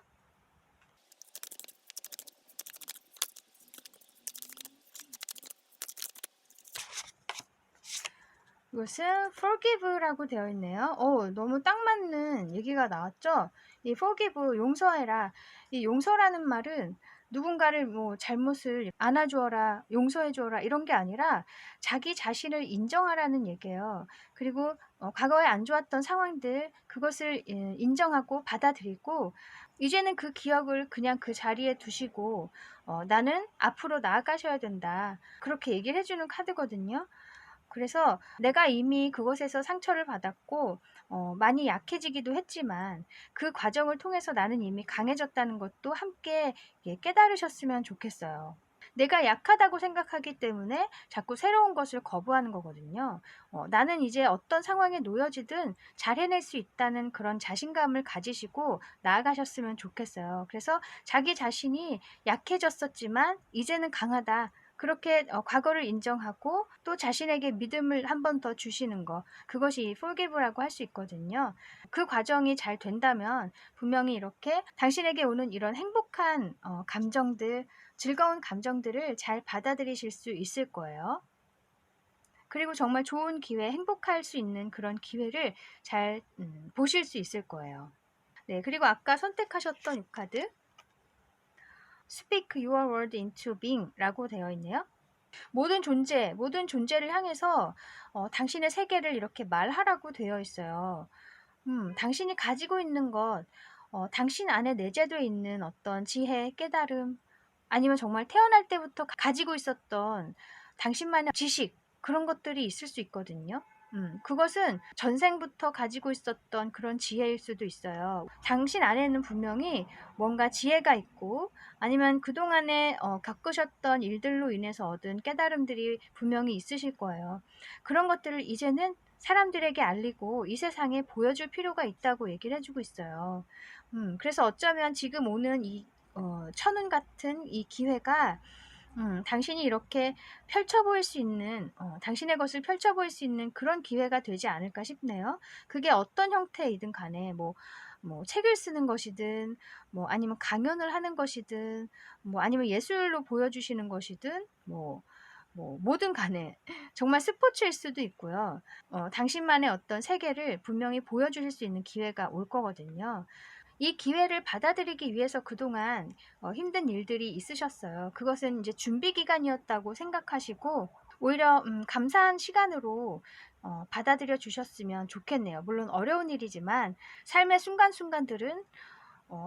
이것은 forgive라고 되어 있네요. 너무 딱 맞는 얘기가 나왔죠? 이 forgive, 용서해라. 이 용서라는 말은 누군가를 뭐 잘못을 안아주어라, 용서해주어라 이런 게 아니라 자기 자신을 인정하라는 얘기예요. 그리고 과거에 안 좋았던 상황들 그것을 인정하고 받아들이고 이제는 그 기억을 그냥 그 자리에 두시고 나는 앞으로 나아가셔야 된다. 그렇게 얘기를 해주는 카드거든요. 그래서 내가 이미 그것에서 상처를 받았고 많이 약해지기도 했지만 그 과정을 통해서 나는 이미 강해졌다는 것도 함께 깨달으셨으면 좋겠어요. 내가 약하다고 생각하기 때문에 자꾸 새로운 것을 거부하는 거거든요. 나는 이제 어떤 상황에 놓여지든 잘 해낼 수 있다는 그런 자신감을 가지시고 나아가셨으면 좋겠어요. 그래서 자기 자신이 약해졌었지만 이제는 강하다. 그렇게 과거를 인정하고 또 자신에게 믿음을 한 번 더 주시는 거, 그것이 forgive라고 할 수 있거든요. 그 과정이 잘 된다면 분명히 이렇게 당신에게 오는 이런 행복한 감정들, 즐거운 감정들을 잘 받아들이실 수 있을 거예요. 그리고 정말 좋은 기회, 행복할 수 있는 그런 기회를 잘 보실 수 있을 거예요. 네, 그리고 아까 선택하셨던 이 카드 Speak your word into being 라고 되어 있네요. 모든 존재를 향해서 당신의 세계를 이렇게 말하라고 되어 있어요. 당신이 가지고 있는 것, 당신 안에 내재되어 있는 어떤 지혜, 깨달음, 아니면 정말 태어날 때부터 가지고 있었던 당신만의 지식, 그런 것들이 있을 수 있거든요. 그것은 전생부터 가지고 있었던 그런 지혜일 수도 있어요. 당신 안에는 분명히 뭔가 지혜가 있고 아니면 그동안에 겪으셨던 일들로 인해서 얻은 깨달음들이 분명히 있으실 거예요. 그런 것들을 이제는 사람들에게 알리고 이 세상에 보여줄 필요가 있다고 얘기를 해주고 있어요. 그래서 어쩌면 지금 오는 이 천운 같은 이 기회가 당신이 이렇게 펼쳐 보일 수 있는 당신의 것을 펼쳐 보일 수 있는 그런 기회가 되지 않을까 싶네요. 그게 어떤 형태이든 간에 뭐 책을 쓰는 것이든 뭐 아니면 강연을 하는 것이든 뭐 아니면 예술로 보여주시는 것이든 뭐 뭐든 간에 정말 스포츠일 수도 있고요. 당신만의 어떤 세계를 분명히 보여주실 수 있는 기회가 올 거거든요. 이 기회를 받아들이기 위해서 그동안 힘든 일들이 있으셨어요. 그것은 이제 준비 기간이었다고 생각하시고 오히려 감사한 시간으로 받아들여 주셨으면 좋겠네요. 물론 어려운 일이지만 삶의 순간순간들은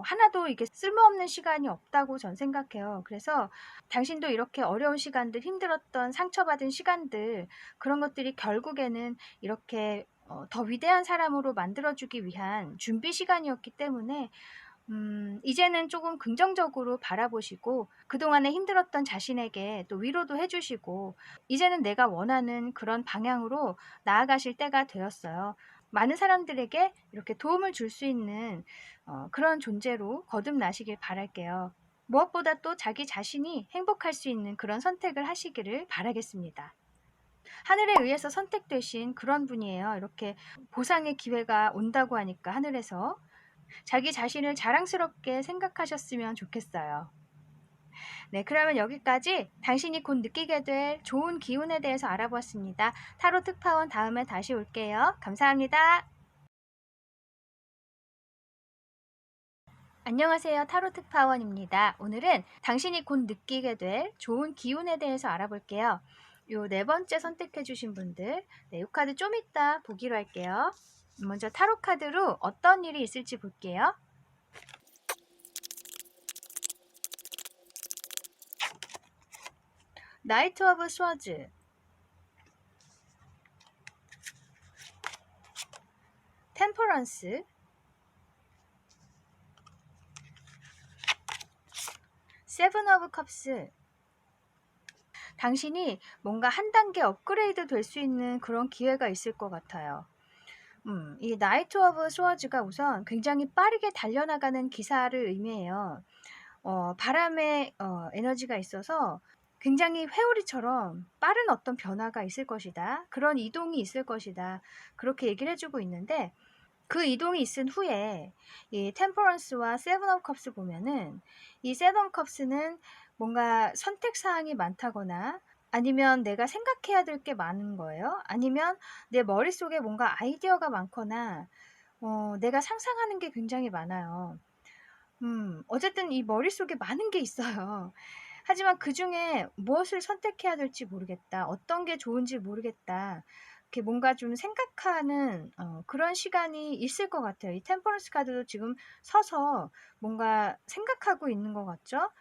하나도 이게 쓸모없는 시간이 없다고 전 생각해요. 그래서 당신도 이렇게 어려운 시간들, 힘들었던 상처받은 시간들, 그런 것들이 결국에는 이렇게 더 위대한 사람으로 만들어주기 위한 준비 시간이었기 때문에 이제는 조금 긍정적으로 바라보시고 그동안에 힘들었던 자신에게 또 위로도 해주시고 이제는 내가 원하는 그런 방향으로 나아가실 때가 되었어요. 많은 사람들에게 이렇게 도움을 줄 수 있는 그런 존재로 거듭나시길 바랄게요. 무엇보다 또 자기 자신이 행복할 수 있는 그런 선택을 하시기를 바라겠습니다. 하늘에 의해서 선택되신 그런 분이에요. 이렇게 보상의 기회가 온다고 하니까 하늘에서 자기 자신을 자랑스럽게 생각하셨으면 좋겠어요. 네, 그러면 여기까지 당신이 곧 느끼게 될 좋은 기운에 대해서 알아보았습니다. 타로 특파원 다음에 다시 올게요. 감사합니다. 안녕하세요. 타로 특파원입니다. 오늘은 당신이 곧 느끼게 될 좋은 기운에 대해서 알아볼게요. 요 네 번째 선택해 주신 분들, 네, 이 카드 좀 이따 보기로 할게요. 먼저 타로 카드로 어떤 일이 있을지 볼게요. 나이트 오브 스워즈, 템퍼런스, 세븐 오브 컵스. 당신이 뭔가 한 단계 업그레이드 될 수 있는 그런 기회가 있을 것 같아요. 이 나이트 오브 스워즈가 우선 굉장히 빠르게 달려나가는 기사를 의미해요. 바람의 에너지가 있어서 굉장히 회오리처럼 빠른 어떤 변화가 있을 것이다. 그런 이동이 있을 것이다. 그렇게 얘기를 해주고 있는데 그 이동이 있은 후에 이 템퍼런스와 세븐 오브 컵스 보면은 이 세븐 오브 컵스는 뭔가 선택 사항이 많다거나 아니면 내가 생각해야 될 게 많은 거예요. 아니면 내 머릿속에 뭔가 아이디어가 많거나 내가 상상하는 게 굉장히 많아요. 어쨌든 이 머릿속에 많은 게 있어요. 하지만 그중에 무엇을 선택해야 될지 모르겠다. 어떤 게 좋은지 모르겠다. 이렇게 뭔가 좀 생각하는 그런 시간이 있을 것 같아요. 이 템퍼런스 카드도 지금 서서 뭔가 생각하고 있는 것 같죠?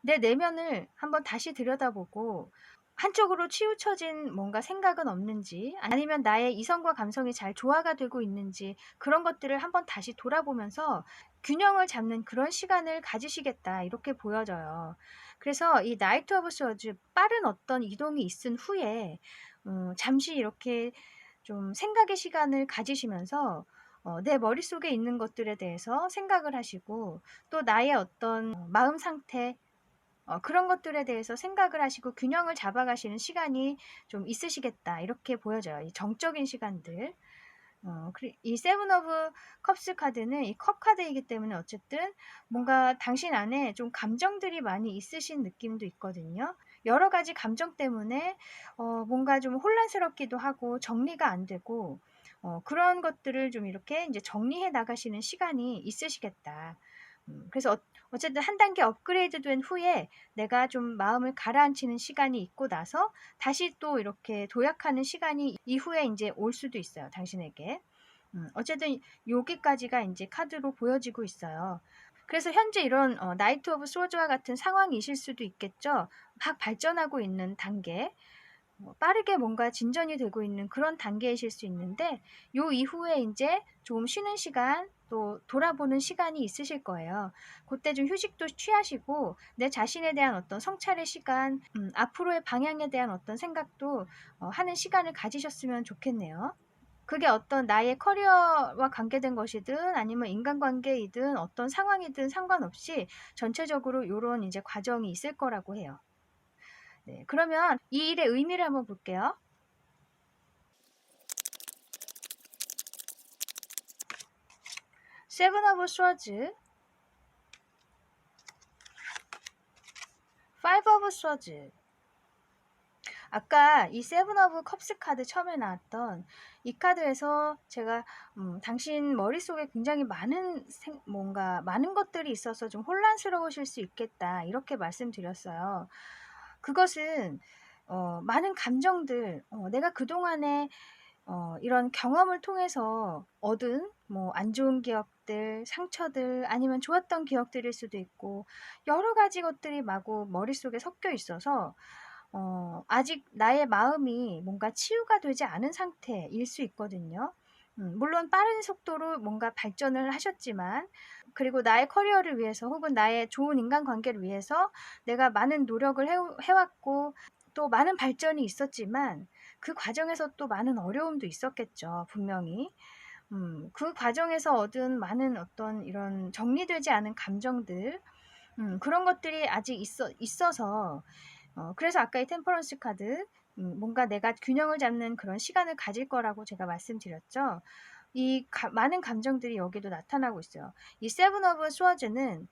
내 내면을 한번 다시 들여다보고 한쪽으로 치우쳐진 뭔가 생각은 없는지 아니면 나의 이성과 감성이 잘 조화가 되고 있는지 그런 것들을 한번 다시 돌아보면서 균형을 잡는 그런 시간을 가지시겠다 이렇게 보여져요. 그래서 이 나이트 오브 스워즈 빠른 어떤 이동이 있은 후에 잠시 이렇게 좀 생각의 시간을 가지시면서 내 머릿속에 있는 것들에 대해서 생각을 하시고 또 나의 어떤 마음 상태 그런 것들에 대해서 생각을 하시고 균형을 잡아가시는 시간이 좀 있으시겠다. 이렇게 보여져요. 이 정적인 시간들. 이 세븐 오브 컵스 카드는 이 컵 카드이기 때문에 어쨌든 뭔가 당신 안에 좀 감정들이 많이 있으신 느낌도 있거든요. 여러 가지 감정 때문에 뭔가 좀 혼란스럽기도 하고 정리가 안 되고 그런 것들을 좀 이렇게 이제 정리해 나가시는 시간이 있으시겠다. 그래서 어쨌든 한 단계 업그레이드 된 후에 내가 좀 마음을 가라앉히는 시간이 있고 나서 다시 또 이렇게 도약하는 시간이 이후에 이제 올 수도 있어요, 당신에게. 어쨌든 여기까지가 이제 카드로 보여지고 있어요. 그래서 현재 이런 나이트 오브 소드와 같은 상황이실 수도 있겠죠. 막 발전하고 있는 단계. 빠르게 뭔가 진전이 되고 있는 그런 단계이실 수 있는데 요 이후에 이제 좀 쉬는 시간 또 돌아보는 시간이 있으실 거예요. 그때 좀 휴식도 취하시고 내 자신에 대한 어떤 성찰의 시간, 앞으로의 방향에 대한 어떤 생각도 하는 시간을 가지셨으면 좋겠네요. 그게 어떤 나의 커리어와 관계된 것이든 아니면 인간관계이든 어떤 상황이든 상관없이 전체적으로 요런 이제 과정이 있을 거라고 해요. 네, 그러면 이 일의 의미를 한번 볼게요. 세븐 오브 스워즈, 파이브 오브 스워즈. 아까 이 세븐 오브 컵스 카드 처음에 나왔던 이 카드에서 제가 당신 머릿속에 굉장히 뭔가 많은 것들이 있어서 좀 혼란스러우실 수 있겠다 이렇게 말씀드렸어요. 그것은 많은 감정들, 내가 그동안에 이런 경험을 통해서 얻은 뭐 안 좋은 기억들, 상처들 아니면 좋았던 기억들일 수도 있고 여러 가지 것들이 마구 머릿속에 섞여 있어서 아직 나의 마음이 뭔가 치유가 되지 않은 상태일 수 있거든요. 물론 빠른 속도로 뭔가 발전을 하셨지만 그리고 나의 커리어를 위해서 혹은 나의 좋은 인간관계를 위해서 내가 많은 노력을 해왔고 또 많은 발전이 있었지만 그 과정에서 또 많은 어려움도 있었겠죠, 분명히. 그 과정에서 얻은 많은 어떤 이런 정리되지 않은 감정들, 그런 것들이 아직 있어서, 그래서 아까 이 템퍼런스 카드, 뭔가 내가 균형을 잡는 그런 시간을 가질 거라고 제가 말씀드렸죠. 많은 감정들이 여기도 나타나고 있어요. 이 세븐 오브 스워즈는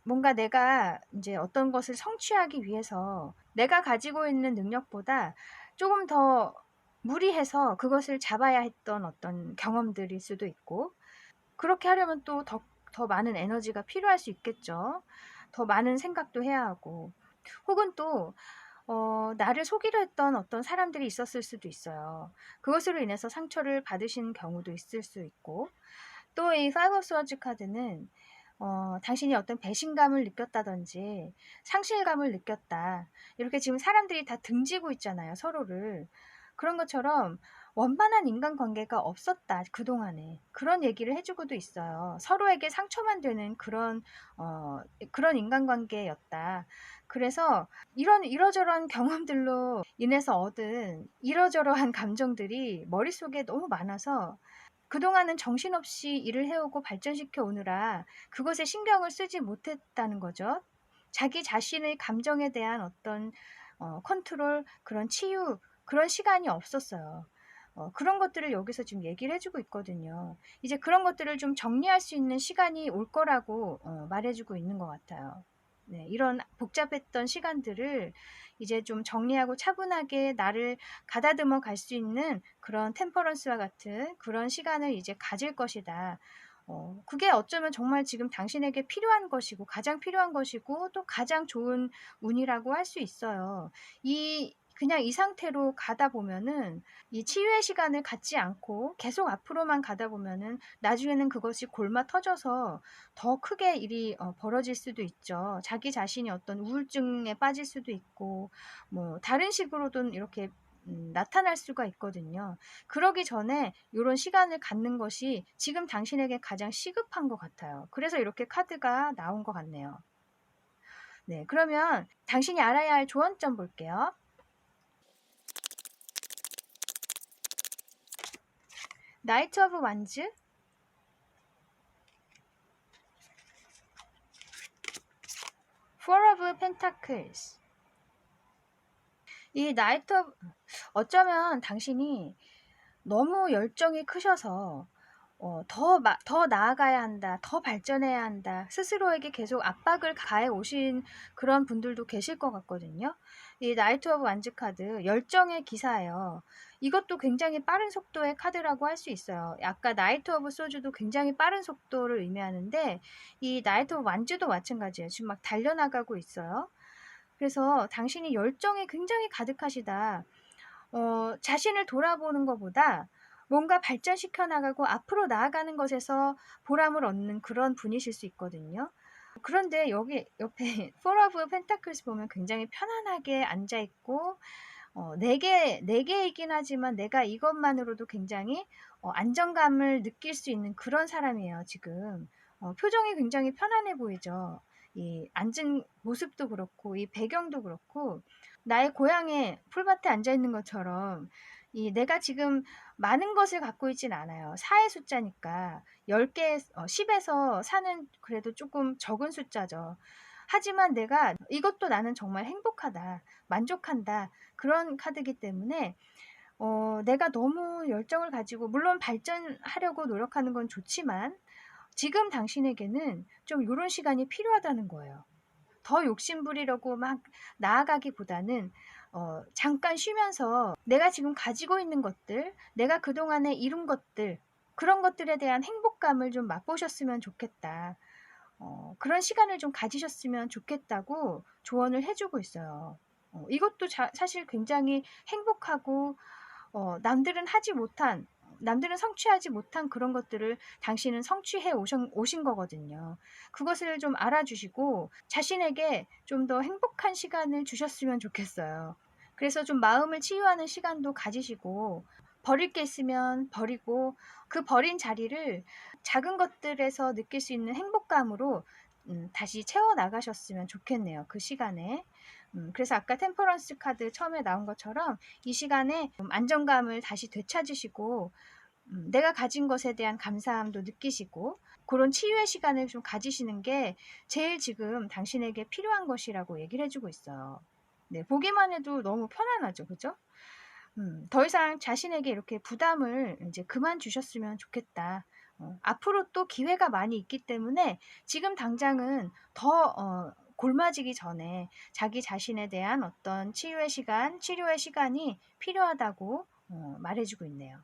뭔가 내가 이제 어떤 것을 성취하기 위해서 내가 가지고 있는 능력보다 조금 더 무리해서 그것을 잡아야 했던 어떤 경험들일 수도 있고, 그렇게 하려면 또 더 많은 에너지가 필요할 수 있겠죠. 더 많은 생각도 해야 하고, 혹은 또, 나를 속이려 했던 어떤 사람들이 있었을 수도 있어요. 그것으로 인해서 상처를 받으신 경우도 있을 수 있고, 또 이 파이브 오브 스워즈 카드는 당신이 어떤 배신감을 느꼈다든지 상실감을 느꼈다. 이렇게 지금 사람들이 다 등지고 있잖아요, 서로를. 그런 것처럼 원만한 인간관계가 없었다, 그동안에. 그런 얘기를 해주고도 있어요. 서로에게 상처만 되는 그런 인간관계였다. 그래서 이러저러한 경험들로 인해서 얻은 이러저러한 감정들이 머릿속에 너무 많아서 그동안은 정신없이 일을 해오고 발전시켜 오느라 그것에 신경을 쓰지 못했다는 거죠. 자기 자신의 감정에 대한 어떤 컨트롤, 그런 치유, 그런 시간이 없었어요. 그런 것들을 여기서 지금 얘기를 해주고 있거든요. 이제 그런 것들을 좀 정리할 수 있는 시간이 올 거라고 말해주고 있는 것 같아요. 네, 이런 복잡했던 시간들을 이제 좀 정리하고 차분하게 나를 가다듬어 갈 수 있는 그런 템퍼런스와 같은 그런 시간을 이제 가질 것이다. 그게 어쩌면 정말 지금 당신에게 필요한 것이고 가장 필요한 것이고 또 가장 좋은 운이라고 할 수 있어요. 그냥 이 상태로 가다 보면은 이 치유의 시간을 갖지 않고 계속 앞으로만 가다 보면은 나중에는 그것이 골마 터져서 더 크게 일이 벌어질 수도 있죠. 자기 자신이 어떤 우울증에 빠질 수도 있고 뭐 다른 식으로든 이렇게 나타날 수가 있거든요. 그러기 전에 이런 시간을 갖는 것이 지금 당신에게 가장 시급한 것 같아요. 그래서 이렇게 카드가 나온 것 같네요. 네, 그러면 당신이 알아야 할 조언점 볼게요. 나이트 오브 완즈, 포 오브 펜타클스. 이 나이트 오브 어쩌면 당신이 너무 열정이 크셔서 더 나아가야 한다, 더 발전해야 한다, 스스로에게 계속 압박을 가해 오신 그런 분들도 계실 것 같거든요. 이 나이트 오브 완즈 카드, 열정의 기사예요. 이것도 굉장히 빠른 속도의 카드라고 할 수 있어요. 아까 나이트 오브 소주도 굉장히 빠른 속도를 의미하는데, 이 나이트 오브 완즈도 마찬가지예요. 지금 막 달려나가고 있어요. 그래서 당신이 열정이 굉장히 가득하시다. 자신을 돌아보는 것보다 뭔가 발전시켜 나가고 앞으로 나아가는 것에서 보람을 얻는 그런 분이실 수 있거든요. 그런데 여기 옆에 Four of Pentacles 보면 굉장히 편안하게 앉아 있고, 네 개이긴 하지만 내가 이것만으로도 굉장히 안정감을 느낄 수 있는 그런 사람이에요, 지금. 표정이 굉장히 편안해 보이죠. 이 앉은 모습도 그렇고, 이 배경도 그렇고, 나의 고향에 풀밭에 앉아 있는 것처럼, 내가 지금 많은 것을 갖고 있진 않아요. 4의 숫자니까 10개, 10에서 4는 그래도 조금 적은 숫자죠. 하지만 내가 이것도 나는 정말 행복하다, 만족한다, 그런 카드이기 때문에 내가 너무 열정을 가지고 물론 발전하려고 노력하는 건 좋지만 지금 당신에게는 좀 이런 시간이 필요하다는 거예요. 더 욕심부리려고 막 나아가기보다는 잠깐 쉬면서 내가 지금 가지고 있는 것들, 내가 그동안에 이룬 것들, 그런 것들에 대한 행복감을 좀 맛보셨으면 좋겠다. 그런 시간을 좀 가지셨으면 좋겠다고 조언을 해주고 있어요. 이것도 사실 굉장히 행복하고 남들은 성취하지 못한 그런 것들을 당신은 성취해 오신 거거든요. 그것을 좀 알아주시고 자신에게 좀 더 행복한 시간을 주셨으면 좋겠어요. 그래서 좀 마음을 치유하는 시간도 가지시고 버릴 게 있으면 버리고 그 버린 자리를 작은 것들에서 느낄 수 있는 행복감으로 다시 채워 나가셨으면 좋겠네요. 그 시간에. 그래서 아까 템퍼런스 카드 처음에 나온 것처럼 이 시간에 안정감을 다시 되찾으시고 내가 가진 것에 대한 감사함도 느끼시고 그런 치유의 시간을 좀 가지시는 게 제일 지금 당신에게 필요한 것이라고 얘기를 해주고 있어요. 네, 보기만 해도 너무 편안하죠, 그죠? 더 이상 자신에게 이렇게 부담을 이제 그만 주셨으면 좋겠다. 앞으로 또 기회가 많이 있기 때문에 지금 당장은 더 골마지기 전에 자기 자신에 대한 어떤 치유의 시간, 치료의 시간이 필요하다고 말해주고 있네요.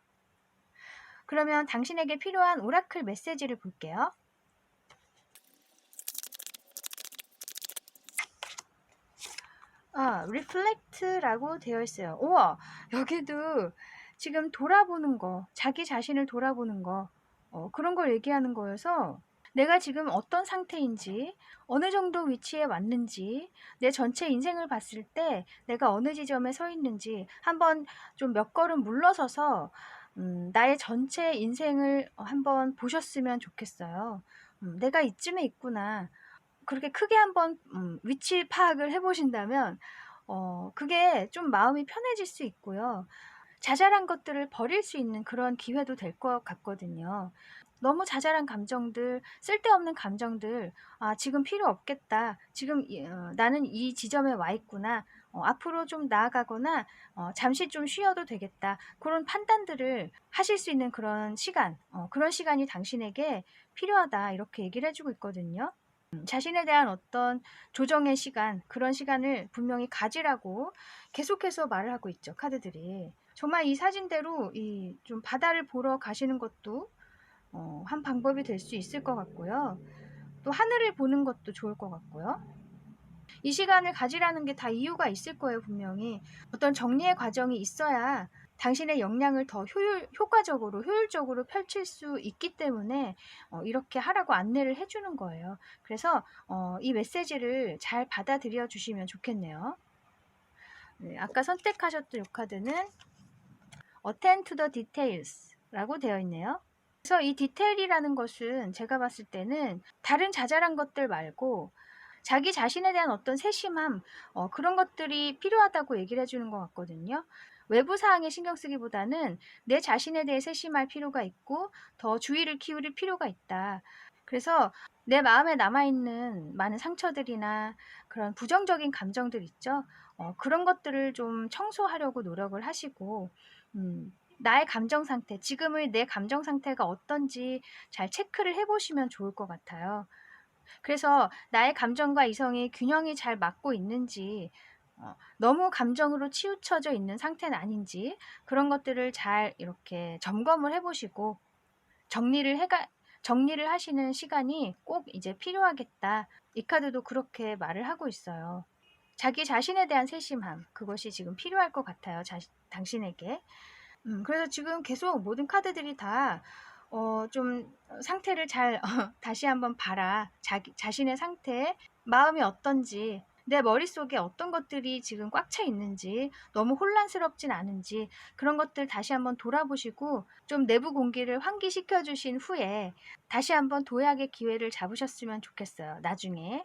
그러면 당신에게 필요한 오라클 메시지를 볼게요. reflect라고 되어 있어요. 우와, 여기도 지금 돌아보는 거, 자기 자신을 돌아보는 거, 그런 걸 얘기하는 거여서 내가 지금 어떤 상태인지, 어느 정도 위치에 왔는지, 내 전체 인생을 봤을 때 내가 어느 지점에 서 있는지 한번 좀 몇 걸음 물러서서 나의 전체 인생을 한번 보셨으면 좋겠어요. 내가 이쯤에 있구나. 그렇게 크게 한번 위치 파악을 해보신다면 그게 좀 마음이 편해질 수 있고요. 자잘한 것들을 버릴 수 있는 그런 기회도 될 것 같거든요. 너무 자잘한 감정들, 쓸데없는 감정들, 지금 필요 없겠다. 지금 나는 이 지점에 와 있구나. 앞으로 좀 나아가거나 잠시 좀 쉬어도 되겠다. 그런 판단들을 하실 수 있는 그런 시간, 그런 시간이 당신에게 필요하다. 이렇게 얘기를 해주고 있거든요. 자신에 대한 어떤 조정의 시간, 그런 시간을 분명히 가지라고 계속해서 말을 하고 있죠, 카드들이. 정말 이 사진대로 이 좀 바다를 보러 가시는 것도 한 방법이 될 수 있을 것 같고요. 또 하늘을 보는 것도 좋을 것 같고요. 이 시간을 가지라는 게 다 이유가 있을 거예요, 분명히. 어떤 정리의 과정이 있어야 당신의 역량을 더 효과적으로, 효율적으로 펼칠 수 있기 때문에 이렇게 하라고 안내를 해주는 거예요. 그래서 이 메시지를 잘 받아들여 주시면 좋겠네요. 네, 아까 선택하셨던 이 카드는 Attend to the Details 라고 되어 있네요. 그래서 이 디테일이라는 것은 제가 봤을 때는 다른 자잘한 것들 말고 자기 자신에 대한 어떤 세심함, 그런 것들이 필요하다고 얘기를 해주는 것 같거든요. 외부 사항에 신경 쓰기보다는 내 자신에 대해 세심할 필요가 있고 더 주의를 기울일 필요가 있다. 그래서 내 마음에 남아있는 많은 상처들이나 그런 부정적인 감정들 있죠. 그런 것들을 좀 청소하려고 노력을 하시고, 나의 감정 상태, 지금의 내 감정 상태가 어떤지 잘 체크를 해보시면 좋을 것 같아요. 그래서 나의 감정과 이성이 균형이 잘 맞고 있는지, 너무 감정으로 치우쳐져 있는 상태는 아닌지, 그런 것들을 잘 이렇게 점검을 해보시고, 정리를 해가 정리를 하시는 시간이 꼭 이제 필요하겠다. 이 카드도 그렇게 말을 하고 있어요. 자기 자신에 대한 세심함, 그것이 지금 필요할 것 같아요. 당신에게. 그래서 지금 계속 모든 카드들이 다, 좀 상태를 잘, 다시 한번 봐라. 자신의 상태, 마음이 어떤지, 내 머릿속에 어떤 것들이 지금 꽉 차 있는지, 너무 혼란스럽진 않은지, 그런 것들 다시 한번 돌아보시고, 좀 내부 공기를 환기시켜 주신 후에, 다시 한번 도약의 기회를 잡으셨으면 좋겠어요. 나중에.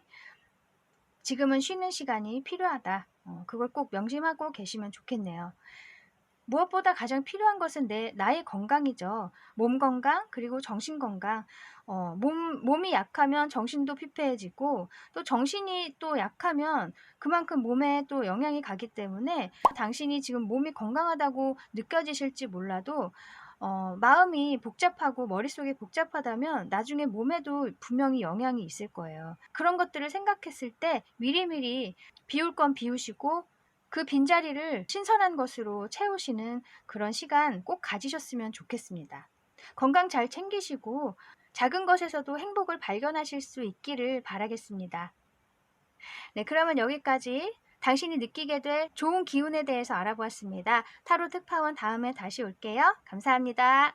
지금은 쉬는 시간이 필요하다. 그걸 꼭 명심하고 계시면 좋겠네요. 무엇보다 가장 필요한 것은 나의 건강이죠. 몸 건강, 그리고 정신 건강. 몸이 약하면 정신도 피폐해지고, 또 정신이 또 약하면 그만큼 몸에 또 영향이 가기 때문에 당신이 지금 몸이 건강하다고 느껴지실지 몰라도, 마음이 복잡하고 머릿속이 복잡하다면 나중에 몸에도 분명히 영향이 있을 거예요. 그런 것들을 생각했을 때 미리미리 비울 건 비우시고, 그 빈자리를 신선한 것으로 채우시는 그런 시간 꼭 가지셨으면 좋겠습니다. 건강 잘 챙기시고 작은 것에서도 행복을 발견하실 수 있기를 바라겠습니다. 네, 그러면 여기까지 당신이 느끼게 될 좋은 기운에 대해서 알아보았습니다. 타로 특파원 다음에 다시 올게요. 감사합니다.